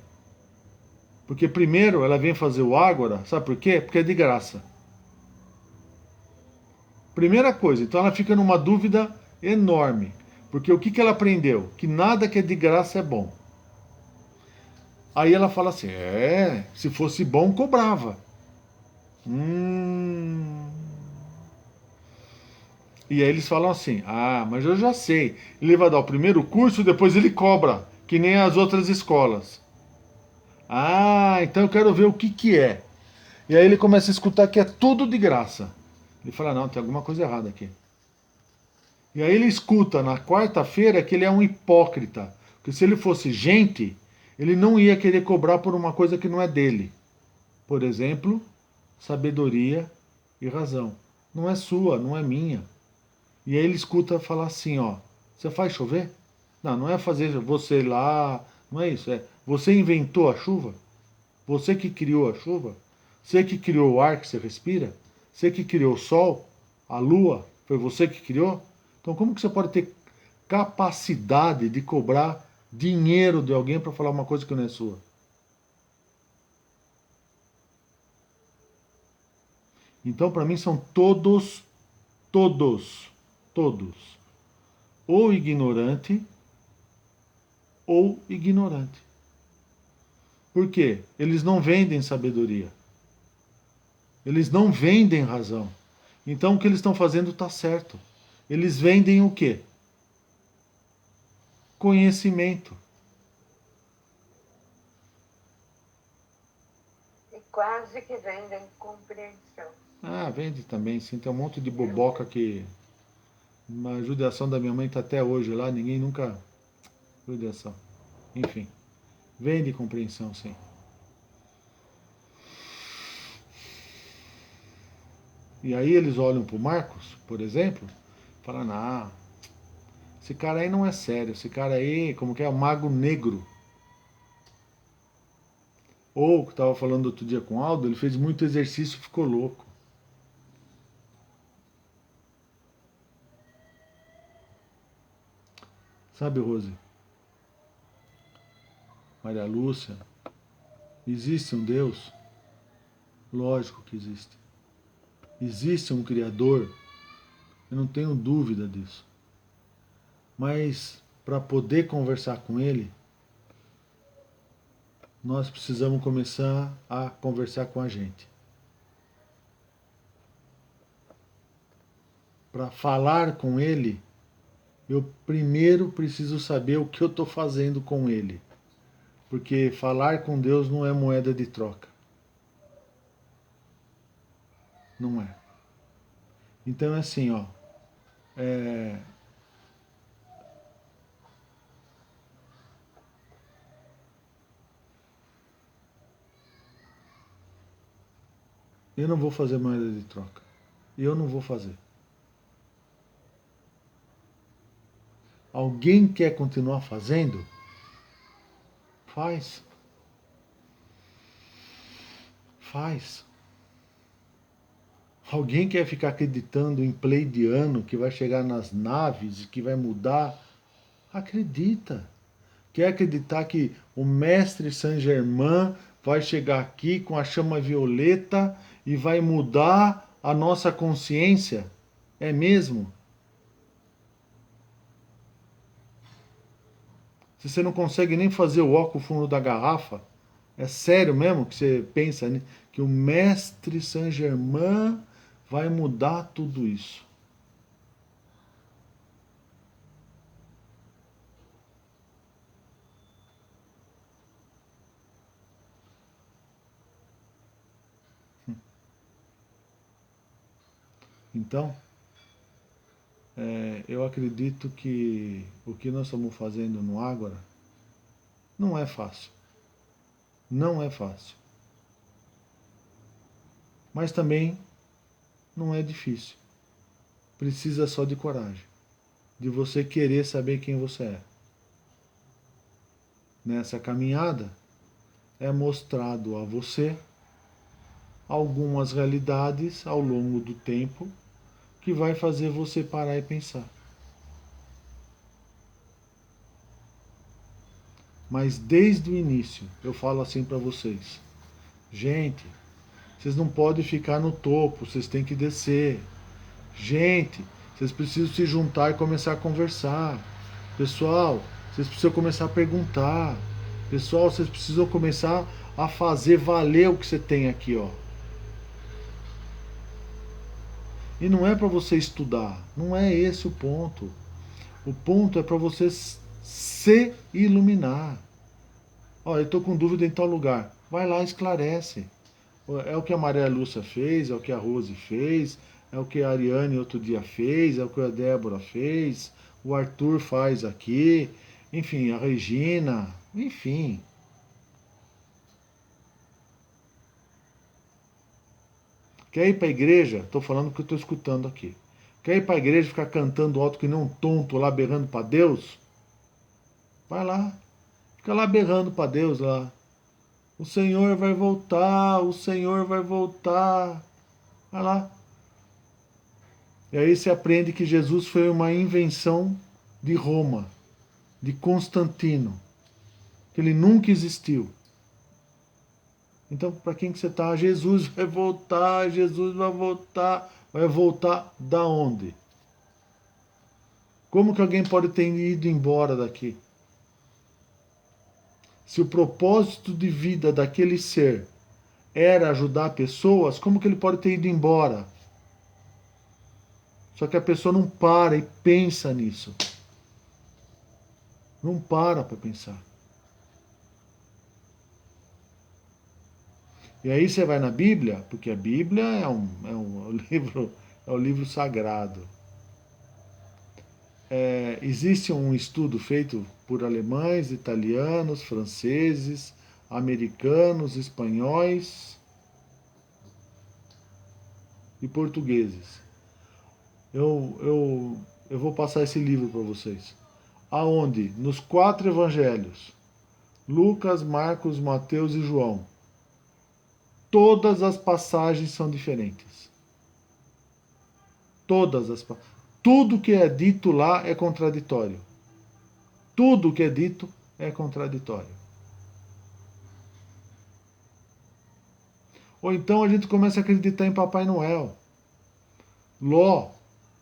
Porque primeiro ela vem fazer o Ágora, sabe por quê? Porque é de graça. Primeira coisa, então ela fica numa dúvida enorme. Porque o que ela aprendeu? Que nada que é de graça é bom. Aí ela fala assim, se fosse bom, cobrava. E aí eles falam assim, mas eu já sei. Ele vai dar o primeiro curso, depois ele cobra, que nem as outras escolas. Então eu quero ver o que é. E aí ele começa a escutar que é tudo de graça. Ele fala, não, tem alguma coisa errada aqui. E aí ele escuta na quarta-feira que ele é um hipócrita. Porque se ele fosse gente, ele não ia querer cobrar por uma coisa que não é dele. Por exemplo, sabedoria e razão. Não é sua, não é minha. E aí ele escuta falar assim, ó, você faz chover? Não, não é fazer você lá, não é isso. É você inventou a chuva? Você que criou a chuva? Você que criou o ar que você respira? Você que criou o sol? A lua? Foi você que criou? Então como que você pode ter capacidade de cobrar dinheiro de alguém para falar uma coisa que não é sua? Então para mim são todos, ou ignorante ou ignorante. Por quê? Eles não vendem sabedoria. Eles não vendem razão. Então o que eles estão fazendo está certo. Eles vendem o quê? Conhecimento. E quase que vendem compreensão. Ah, vende também, sim. Tem um monte de boboca que... Uma judiação da minha mãe está até hoje lá, ninguém nunca... Judiação. Enfim. Vende compreensão, sim. E aí eles olham para o Marcos, por exemplo, e falam, não, esse cara aí não é sério, esse cara aí, como que é, o mago negro. Ou, que estava falando outro dia com o Aldo, ele fez muito exercício e ficou louco. Sabe, Rose? Maria Lúcia, existe um Deus? Lógico que existe. Existe um Criador? Eu não tenho dúvida disso. Mas para poder conversar com Ele, nós precisamos começar a conversar com a gente. Para falar com Ele, eu primeiro preciso saber o que eu estou fazendo com Ele. Porque falar com Deus não é moeda de troca. Não é. Então é assim, ó. Eu não vou fazer moeda de troca. Eu não vou fazer. Alguém quer continuar fazendo? Faz. Faz. Alguém quer ficar acreditando em pleidiano que vai chegar nas naves e que vai mudar? Acredita. Quer acreditar que o mestre Saint-Germain vai chegar aqui com a chama violeta e vai mudar a nossa consciência? É mesmo? Se você não consegue nem fazer o ó com o fundo da garrafa, é sério mesmo que você pensa que o mestre Saint-Germain vai mudar tudo isso? Então, eu acredito que o que nós estamos fazendo no Ágora não é fácil. Não é fácil. Mas também não é difícil. Precisa só de coragem. De você querer saber quem você é. Nessa caminhada é mostrado a você algumas realidades ao longo do tempo que vai fazer você parar e pensar. Mas desde o início eu falo assim para vocês: gente, vocês não podem ficar no topo, vocês têm que descer. Gente, vocês precisam se juntar e começar a conversar. Pessoal, vocês precisam começar a perguntar. Pessoal, vocês precisam começar a fazer valer o que você tem aqui, ó. E não é para você estudar, não é esse o ponto. O ponto é para você se iluminar. Ó, eu estou com dúvida em tal lugar. Vai lá e esclarece. É o que a Maria Lúcia fez, é o que a Rose fez, é o que a Ariane outro dia fez, é o que a Débora fez, o Arthur faz aqui, enfim, a Regina, enfim. Quer ir para a igreja? Estou falando porque eu estou escutando aqui. Quer ir para a igreja e ficar cantando alto que nem um tonto lá berrando para Deus? Vai lá. Fica lá berrando para Deus lá. O Senhor vai voltar, o Senhor vai voltar. Vai lá. E aí você aprende que Jesus foi uma invenção de Roma, de Constantino, que ele nunca existiu. Então, para quem que você está? Jesus vai voltar, Jesus vai voltar. Vai voltar da onde? Como que alguém pode ter ido embora daqui? Se o propósito de vida daquele ser era ajudar pessoas, como que ele pode ter ido embora? Só que a pessoa não para e pensa nisso. Não para pensar. E aí você vai na Bíblia, porque a Bíblia é o livro sagrado. Existe um estudo feito por alemães, italianos, franceses, americanos, espanhóis e portugueses. Eu vou passar esse livro para vocês. Aonde? Nos 4 evangelhos, Lucas, Marcos, Mateus e João, todas as passagens são diferentes. Tudo que é dito lá é contraditório. Tudo que é dito é contraditório. Ou então a gente começa a acreditar em Papai Noel. Ló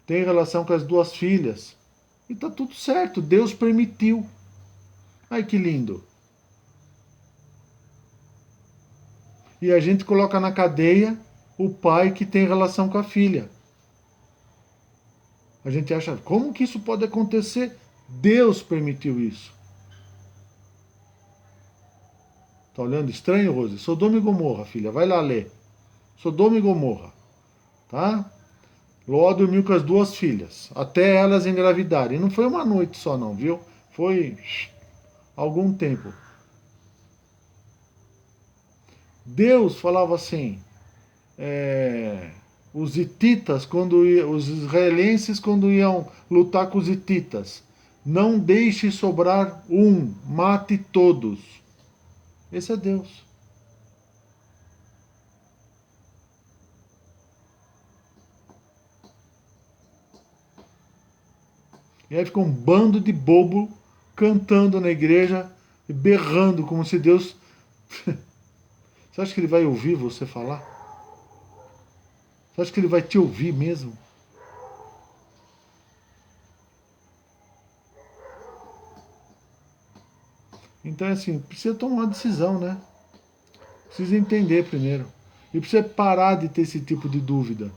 tem relação com as 2 filhas. E tá tudo certo, Deus permitiu. Ai que lindo. E a gente coloca na cadeia o pai que tem relação com a filha. A gente acha, como que isso pode acontecer? Deus permitiu isso. Tá olhando estranho, Rose? Sodoma e Gomorra, filha, vai lá ler. Sodoma e Gomorra, tá? Ló dormiu com as 2 filhas, até elas engravidarem. E não foi uma noite só não, viu? Foi algum tempo. Deus falava assim, os hititas, os israelenses quando iam lutar com os hititas, não deixe sobrar um, mate todos. Esse é Deus. E aí fica um bando de bobo cantando na igreja e berrando como se Deus... Você acha que ele vai ouvir você falar? Você acha que ele vai te ouvir mesmo? Então é assim, precisa tomar uma decisão, né? Precisa entender primeiro. E precisa parar de ter esse tipo de dúvida.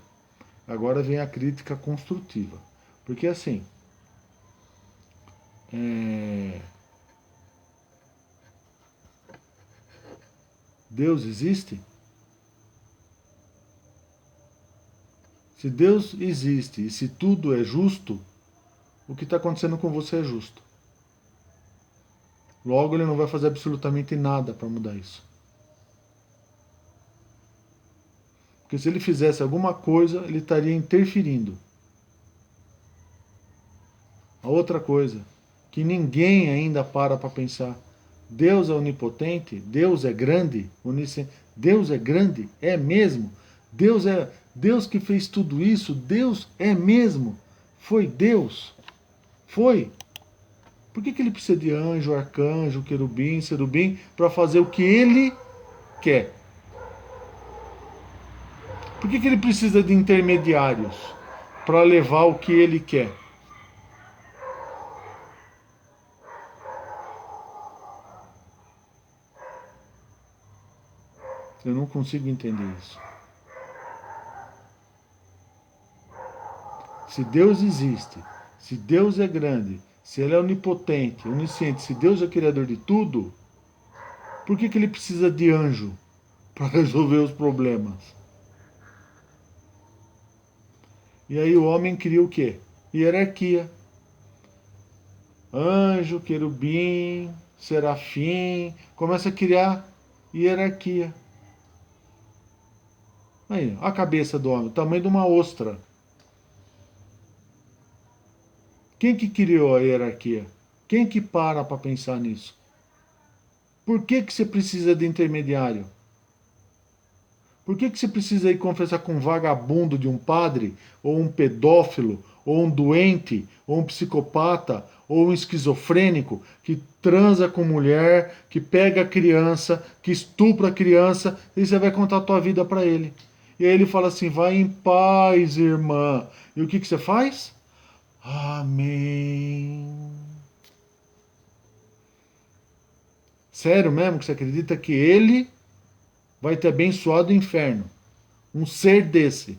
Agora vem a crítica construtiva. Porque assim... Deus existe? Se Deus existe e se tudo é justo, o que está acontecendo com você é justo. Logo, ele não vai fazer absolutamente nada para mudar isso. Porque se ele fizesse alguma coisa, ele estaria interferindo. A outra coisa, que ninguém ainda para pensar. Deus é onipotente, Deus é grande, onisciente. Deus é grande, é mesmo. Deus que fez tudo isso, Deus é mesmo. Foi Deus. Foi. Por que ele precisa de anjo, arcanjo, querubim, serubim para fazer o que ele quer? Por que ele precisa de intermediários para levar o que ele quer? Eu não consigo entender isso. Se Deus existe, se Deus é grande, se Ele é onipotente, onisciente, se Deus é o criador de tudo, por que ele precisa de anjo para resolver os problemas? E aí o homem cria o quê? Hierarquia. Anjo, querubim, serafim, começa a criar hierarquia. Aí, a cabeça do homem, o tamanho de uma ostra. Quem que criou a hierarquia? Quem que para pensar nisso? Por que que você precisa de intermediário? Por que que você precisa ir confessar com um vagabundo de um padre, ou um pedófilo, ou um doente, ou um psicopata, ou um esquizofrênico que transa com mulher, que pega a criança, que estupra a criança, e você vai contar a tua vida para ele. E aí ele fala assim: vai em paz, irmã. E o que que você faz? Amém. Sério mesmo que você acredita que ele vai te abençoar do inferno? Um ser desse.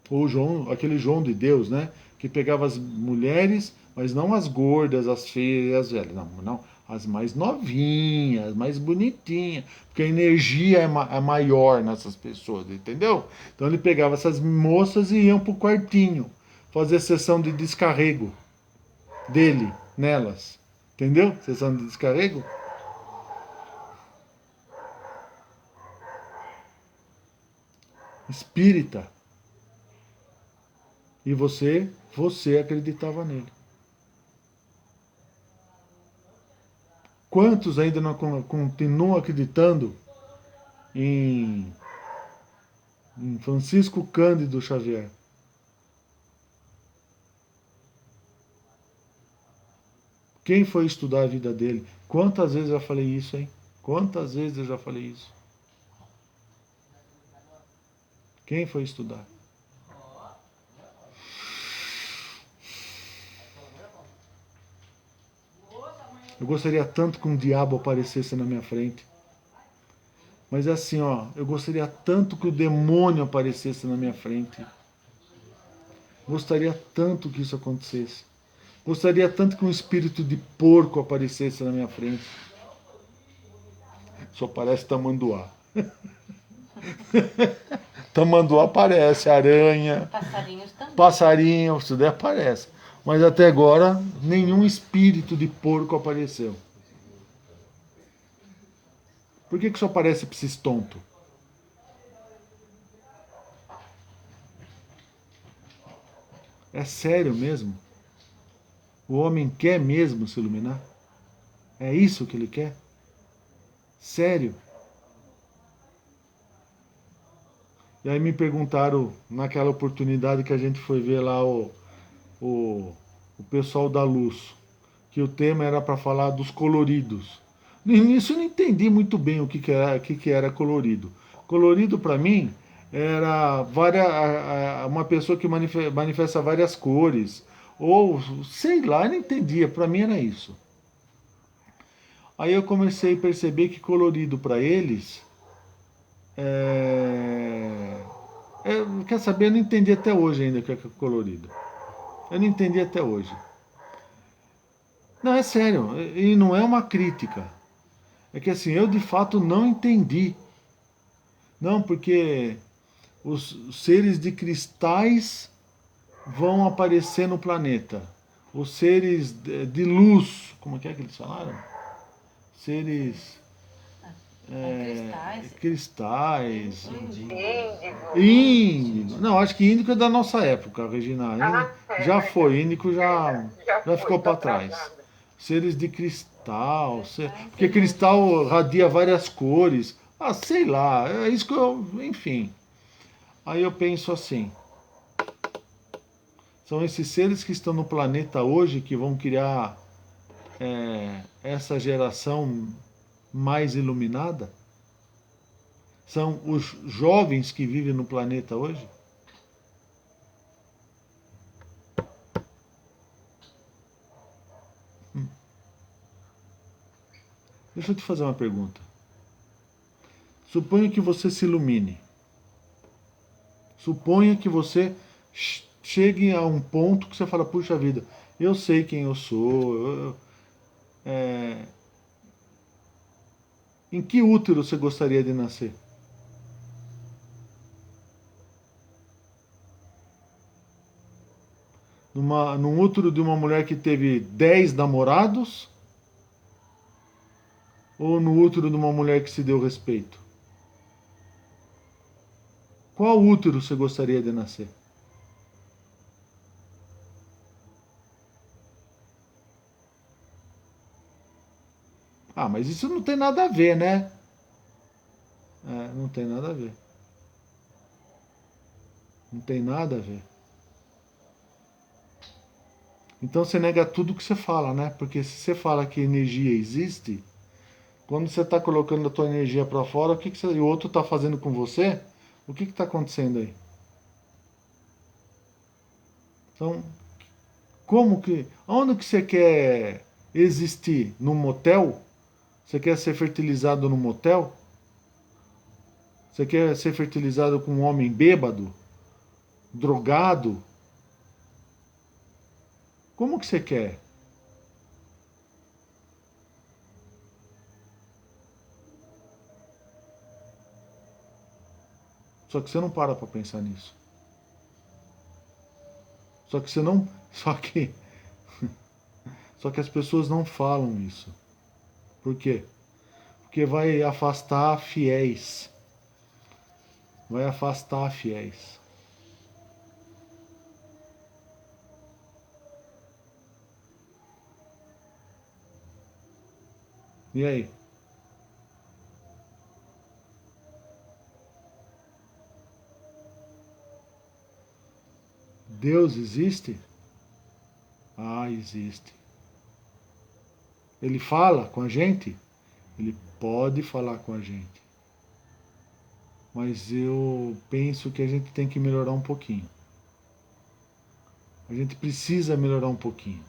Ou João, aquele João de Deus, né? Que pegava as mulheres, mas não as gordas, as feias, as velhas. Não, não. As mais novinhas, as mais bonitinhas. Porque a energia é maior nessas pessoas, entendeu? Então ele pegava essas moças e iam pro quartinho fazer sessão de descarrego dele nelas. Entendeu? Sessão de descarrego. Espírita. E você acreditava nele. Quantos ainda não continuam acreditando em Francisco Cândido Xavier? Quem foi estudar a vida dele? Quantas vezes eu já falei isso, hein? Quantas vezes eu já falei isso? Quem foi estudar? Eu gostaria tanto que um diabo aparecesse na minha frente. Mas é assim, ó, eu gostaria tanto que o demônio aparecesse na minha frente. Gostaria tanto que isso acontecesse. Gostaria tanto que um espírito de porco aparecesse na minha frente. Só parece tamanduá. Tamanduá aparece, aranha, Passarinhos também. passarinho, isso daí aparece. Mas até agora, nenhum espírito de porco apareceu. Por que só aparece pra esses tontos? É sério mesmo? O homem quer mesmo se iluminar? É isso que ele quer? Sério? E aí me perguntaram, naquela oportunidade que a gente foi ver lá o pessoal da luz, que o tema era para falar dos coloridos. No início eu não entendi muito bem o que era colorido. Colorido para mim era uma pessoa que manifesta várias cores, ou sei lá, eu não entendia, para mim era isso. Aí eu comecei a perceber que colorido para eles quer saber, eu não entendi até hoje ainda o que é colorido. Eu não entendi até hoje. Não, é sério, e não é uma crítica. É que assim, eu de fato não entendi. Não, porque os seres de cristais vão aparecer no planeta. Os seres de luz, como é que eles falaram? Seres cristais. Índigo. Não, acho que índico é da nossa época, Regina. Já foi, índico já ficou para trás. Seres de cristal, porque cristal radia várias cores. Ah, sei lá, é isso que eu. Enfim. Aí eu penso assim: são esses seres que estão no planeta hoje que vão criar essa geração mais iluminada? São os jovens que vivem no planeta hoje? Deixa eu te fazer uma pergunta. Suponha que você se ilumine. Suponha que você chegue a um ponto que você fala: puxa vida, eu sei quem eu sou. Em que útero você gostaria de nascer? num útero de uma mulher que teve 10 namorados? Ou no útero de uma mulher que se deu respeito? Qual útero você gostaria de nascer? Ah, mas isso não tem nada a ver, né? Não tem nada a ver. Não tem nada a ver. Então você nega tudo que você fala, né? Porque se você fala que energia existe, quando você está colocando a tua energia para fora, o que o outro está fazendo com você? O que está acontecendo aí? Então, onde que você quer existir? Num motel? Você quer ser fertilizado num motel? Você quer ser fertilizado com um homem bêbado? Drogado? Como que você quer? Só que você não para pensar nisso. Só que você não. Só que as pessoas não falam isso. Por quê? Porque vai afastar fiéis. Vai afastar fiéis. E aí? Deus existe? Ah, existe. Ele fala com a gente? Ele pode falar com a gente. Mas eu penso que a gente tem que melhorar um pouquinho. A gente precisa melhorar um pouquinho.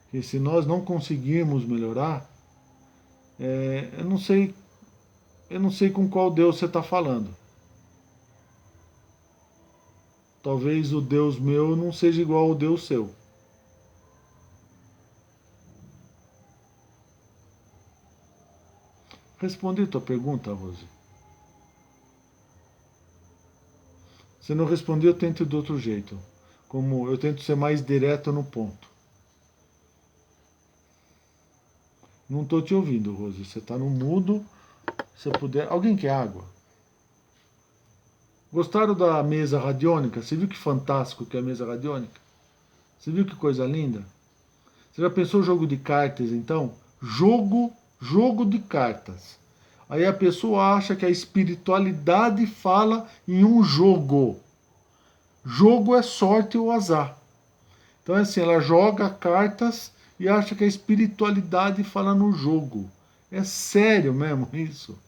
Porque se nós não conseguirmos melhorar, eu não sei com qual Deus você está falando. Talvez o Deus meu não seja igual ao Deus seu. Respondi a tua pergunta, Rose. Se não responder, eu tento de outro jeito. Como eu tento ser mais direto no ponto. Não estou te ouvindo, Rose. Você está no mudo. Se puder. Alguém quer água? Gostaram da mesa radiônica? Você viu que fantástico que é a mesa radiônica? Você viu que coisa linda? Você já pensou o jogo de cartas, então? Jogo de cartas. Aí a pessoa acha que a espiritualidade fala em um jogo. Jogo é sorte ou azar. Então é assim, ela joga cartas e acha que a espiritualidade fala no jogo. É sério mesmo isso?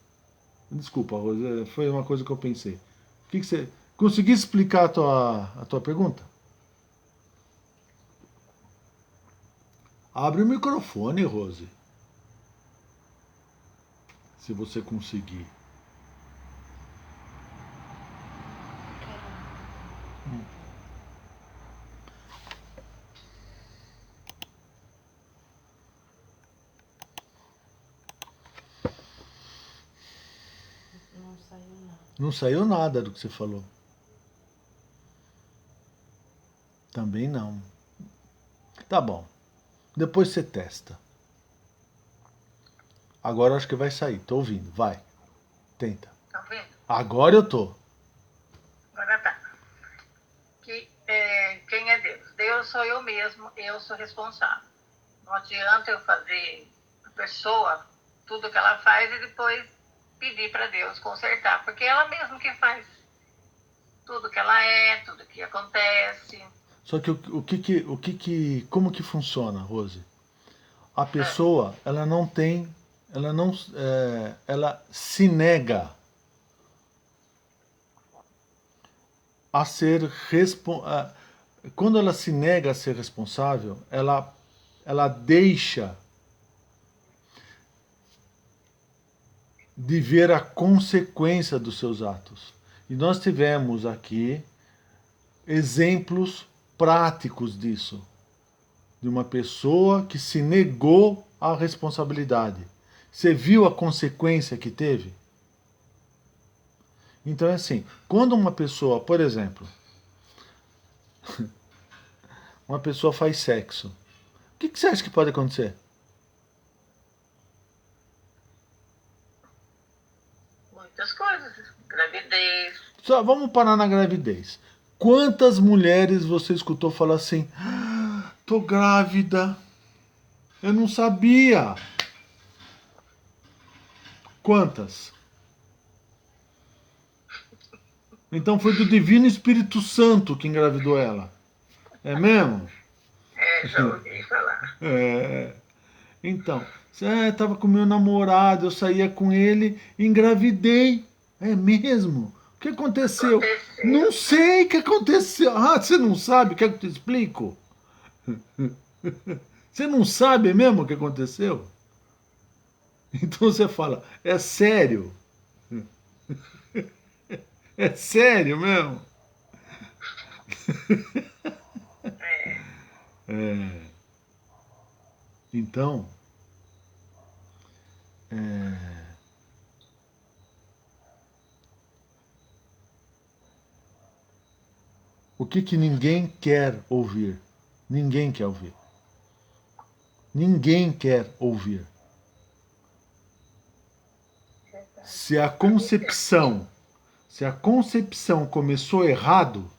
Desculpa, Rose, foi uma coisa que eu pensei. O que você... Consegui explicar a tua pergunta? Abre o microfone, Rose. Se você conseguir. Não saiu nada. Não saiu nada do que você falou. Também não. Tá bom. Depois você testa. Agora acho que vai sair. Tô ouvindo. Vai. Tenta. Tá vendo? Agora eu tô. Agora tá. Quem é Deus? Deus sou eu mesmo, eu sou responsável. Não adianta eu fazer a pessoa tudo que ela faz e depois pedir para Deus consertar, porque ela mesma que faz tudo que ela é, tudo que acontece. Só que como que funciona, Rose? A pessoa, ela não tem, ela se nega a ser quando ela se nega a ser responsável, ela deixa de ver a consequência dos seus atos. E nós tivemos aqui exemplos práticos disso, de uma pessoa que se negou à responsabilidade. Você viu a consequência que teve? Então é assim, quando uma pessoa, por exemplo, uma pessoa faz sexo. O que você acha que pode acontecer? Muitas coisas. Gravidez. Só vamos parar na gravidez. Quantas mulheres você escutou falar assim: "Ah, tô grávida, eu não sabia"? Quantas? Então foi do Divino Espírito Santo que engravidou ela. É mesmo? Já ouvi falar. Então, estava com meu namorado, eu saía com ele, engravidei. É mesmo? O que aconteceu? Aconteceu. Não sei o que aconteceu. Ah, você não sabe? Quer que eu te explico? Você não sabe mesmo o que aconteceu? Então você fala, é sério? É sério mesmo? Então, o que ninguém quer ouvir? Ninguém quer ouvir. Ninguém quer ouvir. Se a concepção começou errado,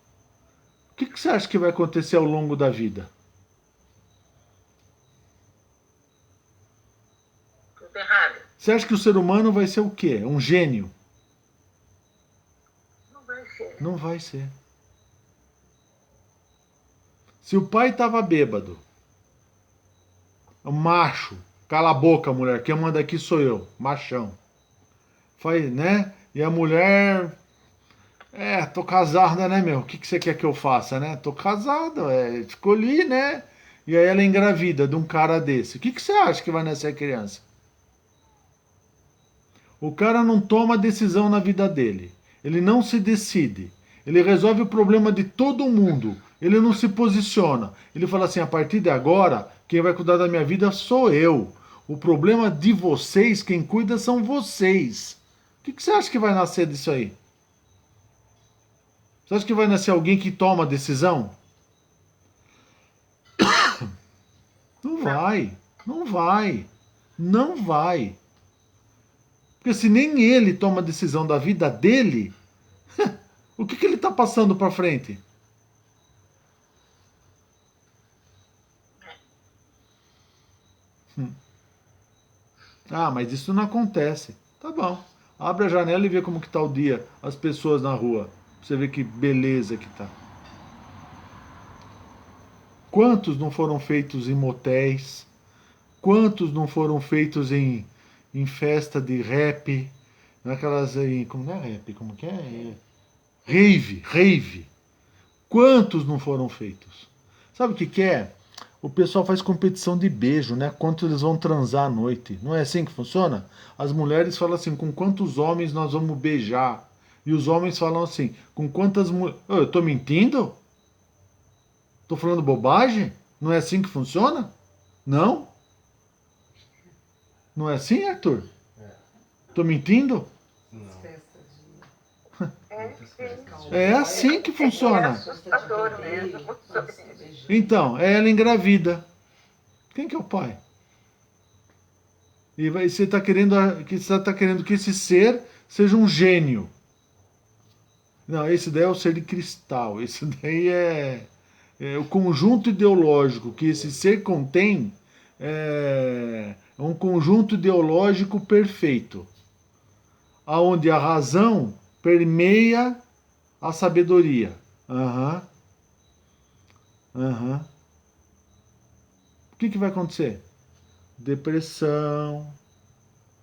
o que você acha que vai acontecer ao longo da vida? Tudo errado. Você acha que o ser humano vai ser o quê? Um gênio? Não vai ser. Não vai ser. Se o pai estava bêbado, o macho, cala a boca, mulher, quem manda aqui sou eu, machão. Faz, né? E a mulher, tô casada, né, meu? O que você quer que eu faça, né? Tô casada, escolhi, né? E aí ela é engravida de um cara desse. O que você acha que vai nascer a criança? O cara não toma decisão na vida dele. Ele não se decide. Ele resolve o problema de todo mundo. Ele não se posiciona. Ele fala assim: a partir de agora, quem vai cuidar da minha vida sou eu. O problema de vocês, quem cuida são vocês. O que você acha que vai nascer disso aí? Você acha que vai nascer alguém que toma a decisão? Não vai. Não vai. Não vai. Porque se nem ele toma a decisão da vida dele, o que ele está passando para frente? Ah, mas isso não acontece. Tá bom. Abre a janela e vê como que tá o dia, as pessoas na rua. Pra você ver que beleza que tá. Quantos não foram feitos em motéis? Quantos não foram feitos em festa de rap? Naquelas aí. Como não é rap? Como que é? Rave, rave. Quantos não foram feitos? Sabe o que é? O pessoal faz competição de beijo, né? Quanto eles vão transar à noite. Não é assim que funciona? As mulheres falam assim: com quantos homens nós vamos beijar? E os homens falam assim: com quantas mulheres. Eu tô mentindo? Tô falando bobagem? Não é assim que funciona? Não? Não é assim, Arthur? Tô mentindo? É assim que É funciona. assustador mesmo. Então, ela engravida. Quem que é o pai? E você está querendo que esse ser seja um gênio. Não, esse daí é o ser de cristal. Esse daí é o conjunto ideológico que esse ser contém. É um conjunto ideológico perfeito, aonde a razão permeia a sabedoria. Aham. Aham. O que vai acontecer? Depressão,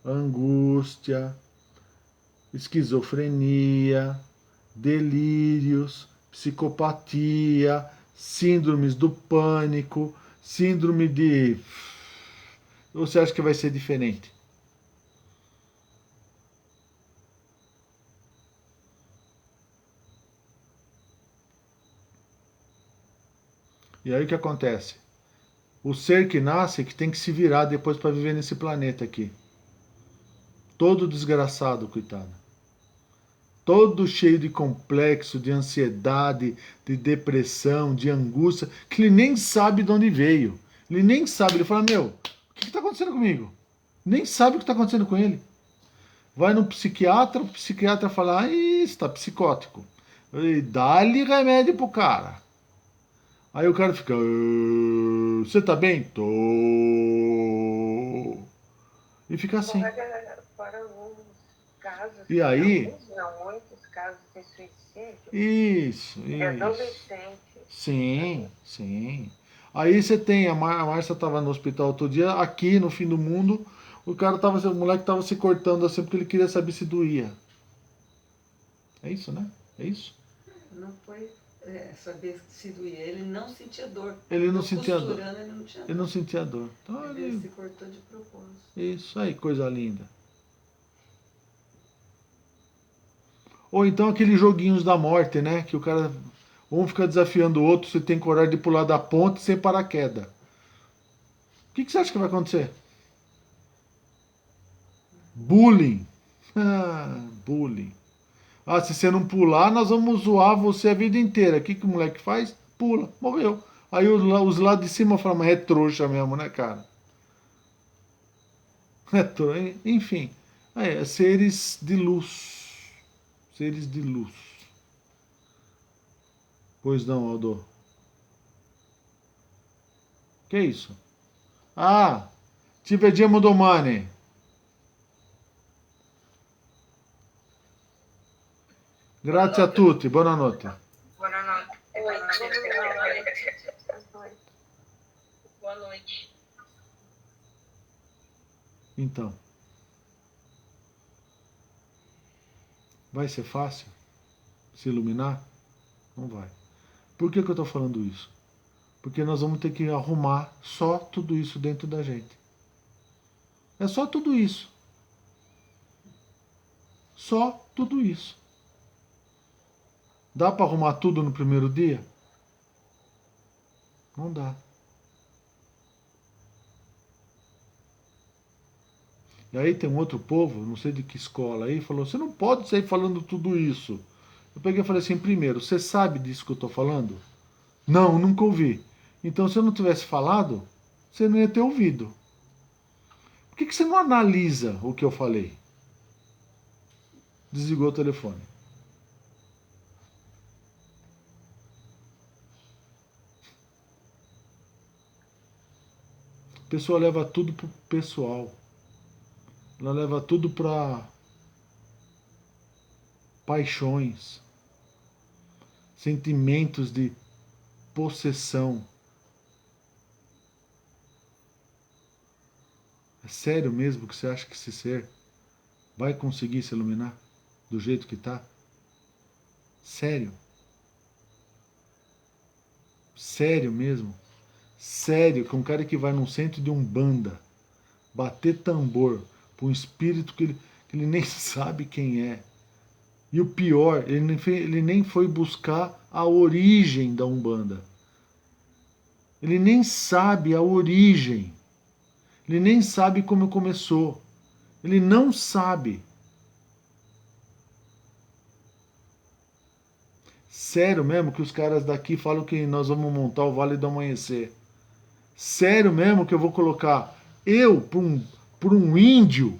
angústia, esquizofrenia, delírios, psicopatia, síndromes do pânico, síndrome de... Ou você acha que vai ser diferente? E aí o que acontece? O ser que nasce que tem que se virar depois para viver nesse planeta aqui. Todo desgraçado, coitado. todo cheio de complexo, de ansiedade, de depressão, de angústia, que ele nem sabe de onde veio. Ele nem sabe, ele fala, meu, o que está acontecendo comigo? Nem sabe o que está acontecendo com ele. Vai no psiquiatra, o psiquiatra fala, ah, está psicótico. E dá-lhe remédio pro cara. Aí o cara fica, você tá bem? Tô. E fica assim. Fora alguns casos, E aí? alguns não, muitos casos de suicídio Isso, de isso. adolescente. Sim, sim. Aí você tem, a Márcia estava no hospital outro dia, aqui no fim do mundo, o moleque tava se cortando assim porque ele queria saber se doía. É isso, né? É isso? Não foi saber se doía. Ele não sentia dor. Ele não sentia dor. Costurando, ele não tinha Ele não sentia dor. Então, Ele se cortou de propósito. isso aí, coisa linda. Ou então aqueles joguinhos da morte, né? Que o cara, um fica desafiando o outro, se tem coragem de pular da ponte sem paraquedas. O que você acha que vai acontecer? Bullying. Ah, bullying. Ah, se você não pular, nós vamos zoar você a vida inteira. O que o moleque faz? Pula, morreu. Aí os lá de cima falam, mas é trouxa mesmo, né, cara? Enfim, seres de luz. Seres de luz. Pois não, Aldo. Que isso? Ah, ti vediamo domani. Grazie a tutti, buonanotte. Buonanotte. Oi, Boa noite. Então, vai ser fácil se iluminar? Não vai. Por que eu estou falando isso? Porque nós vamos ter que arrumar só tudo isso dentro da gente. É só tudo isso. Só tudo isso. Dá para arrumar tudo no primeiro dia? Não dá. E aí tem um outro povo, não sei de que escola aí, falou, você não pode sair falando tudo isso. Eu peguei e falei assim, primeiro, você sabe disso que eu estou falando? Não, nunca ouvi. Então se eu não tivesse falado, você não ia ter ouvido. Por que você não analisa o que eu falei? Desligou o telefone. A pessoa leva tudo pro pessoal. Ela leva tudo para paixões, sentimentos de possessão. É sério mesmo que você acha que esse ser vai conseguir se iluminar do jeito que está? Sério? Sério mesmo? Sério que um cara que vai num centro de umbanda bater tambor para um espírito que ele nem sabe quem é. E o pior, ele nem foi buscar a origem da Umbanda. Ele nem sabe a origem. Ele nem sabe como começou. Ele não sabe. Sério mesmo que os caras daqui falam que nós vamos montar o Vale do Amanhecer. Sério mesmo que eu vou colocar eu por um índio?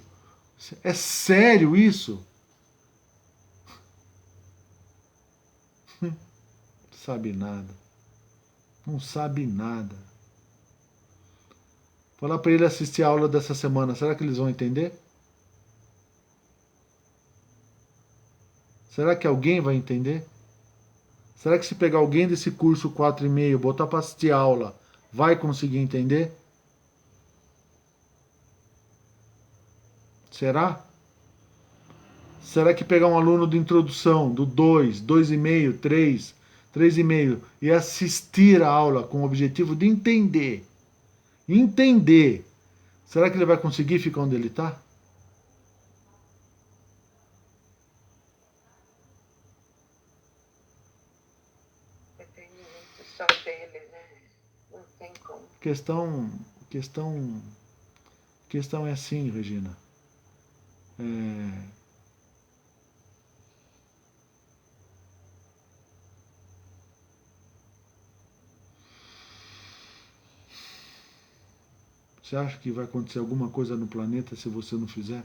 É sério isso? Sabe nada. Não sabe nada. Falar para ele assistir a aula dessa semana, será que eles vão entender? Será que alguém vai entender? Será que se pegar alguém desse curso 4,5, botar para assistir a aula, vai conseguir entender? Será? Será que pegar um aluno de introdução, do 2, 2,5, 3, 3,5 e assistir a aula com o objetivo de entender? Entender. Será que ele vai conseguir ficar onde ele está? Depende muito só dele, né? Não tem como. Questão é assim, Regina. Você acha que vai acontecer alguma coisa no planeta se você não fizer?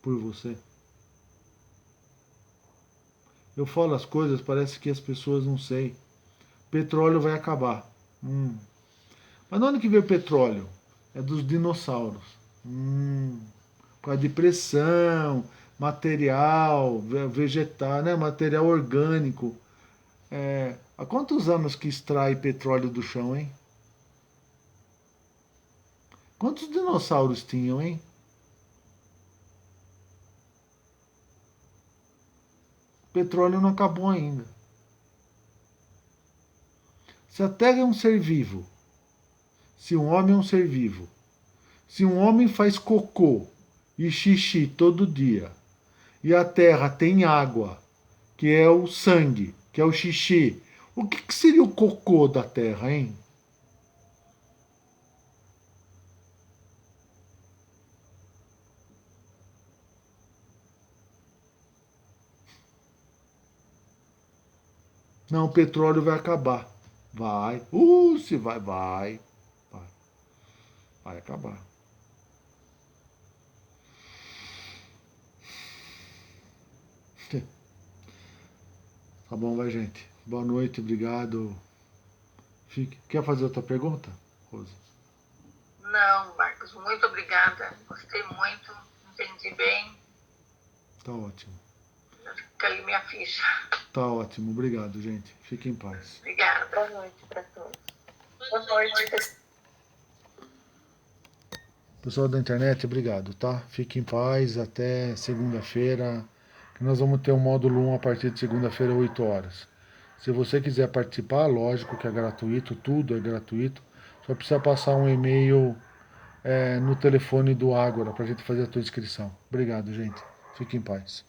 Por você? Eu falo as coisas, parece que as pessoas não sei. Petróleo vai acabar. Mas de onde que veio o petróleo? É dos dinossauros. Por causa de pressão, material, vegetal, né? Material orgânico. Há quantos anos que extrai petróleo do chão, hein? Quantos dinossauros tinham, hein? O petróleo não acabou ainda. Se a Terra é um ser vivo, se um homem é um ser vivo, se um homem faz cocô e xixi todo dia, e a Terra tem água, que é o sangue, que é o xixi, o que seria o cocô da Terra, hein? Não, o petróleo vai acabar. Vai. Se vai, vai. Vai acabar. Tá bom, vai, gente. Boa noite, obrigado. Quer fazer outra pergunta, Rosa? Não, Marcos, muito obrigada. Gostei muito, entendi bem. Tá ótimo. Caiu minha ficha. Tá ótimo, obrigado, gente. Fiquem em paz. Obrigada. Boa noite para todos. Boa noite, pessoal. Pessoal da internet, obrigado, tá? Fiquem em paz até segunda-feira, que nós vamos ter um módulo 1 a partir de segunda-feira, 8 horas. Se você quiser participar, lógico que é gratuito, tudo é gratuito. Só precisa passar um e-mail no telefone do Ágora pra gente fazer a tua inscrição. Obrigado, gente. Fiquem em paz.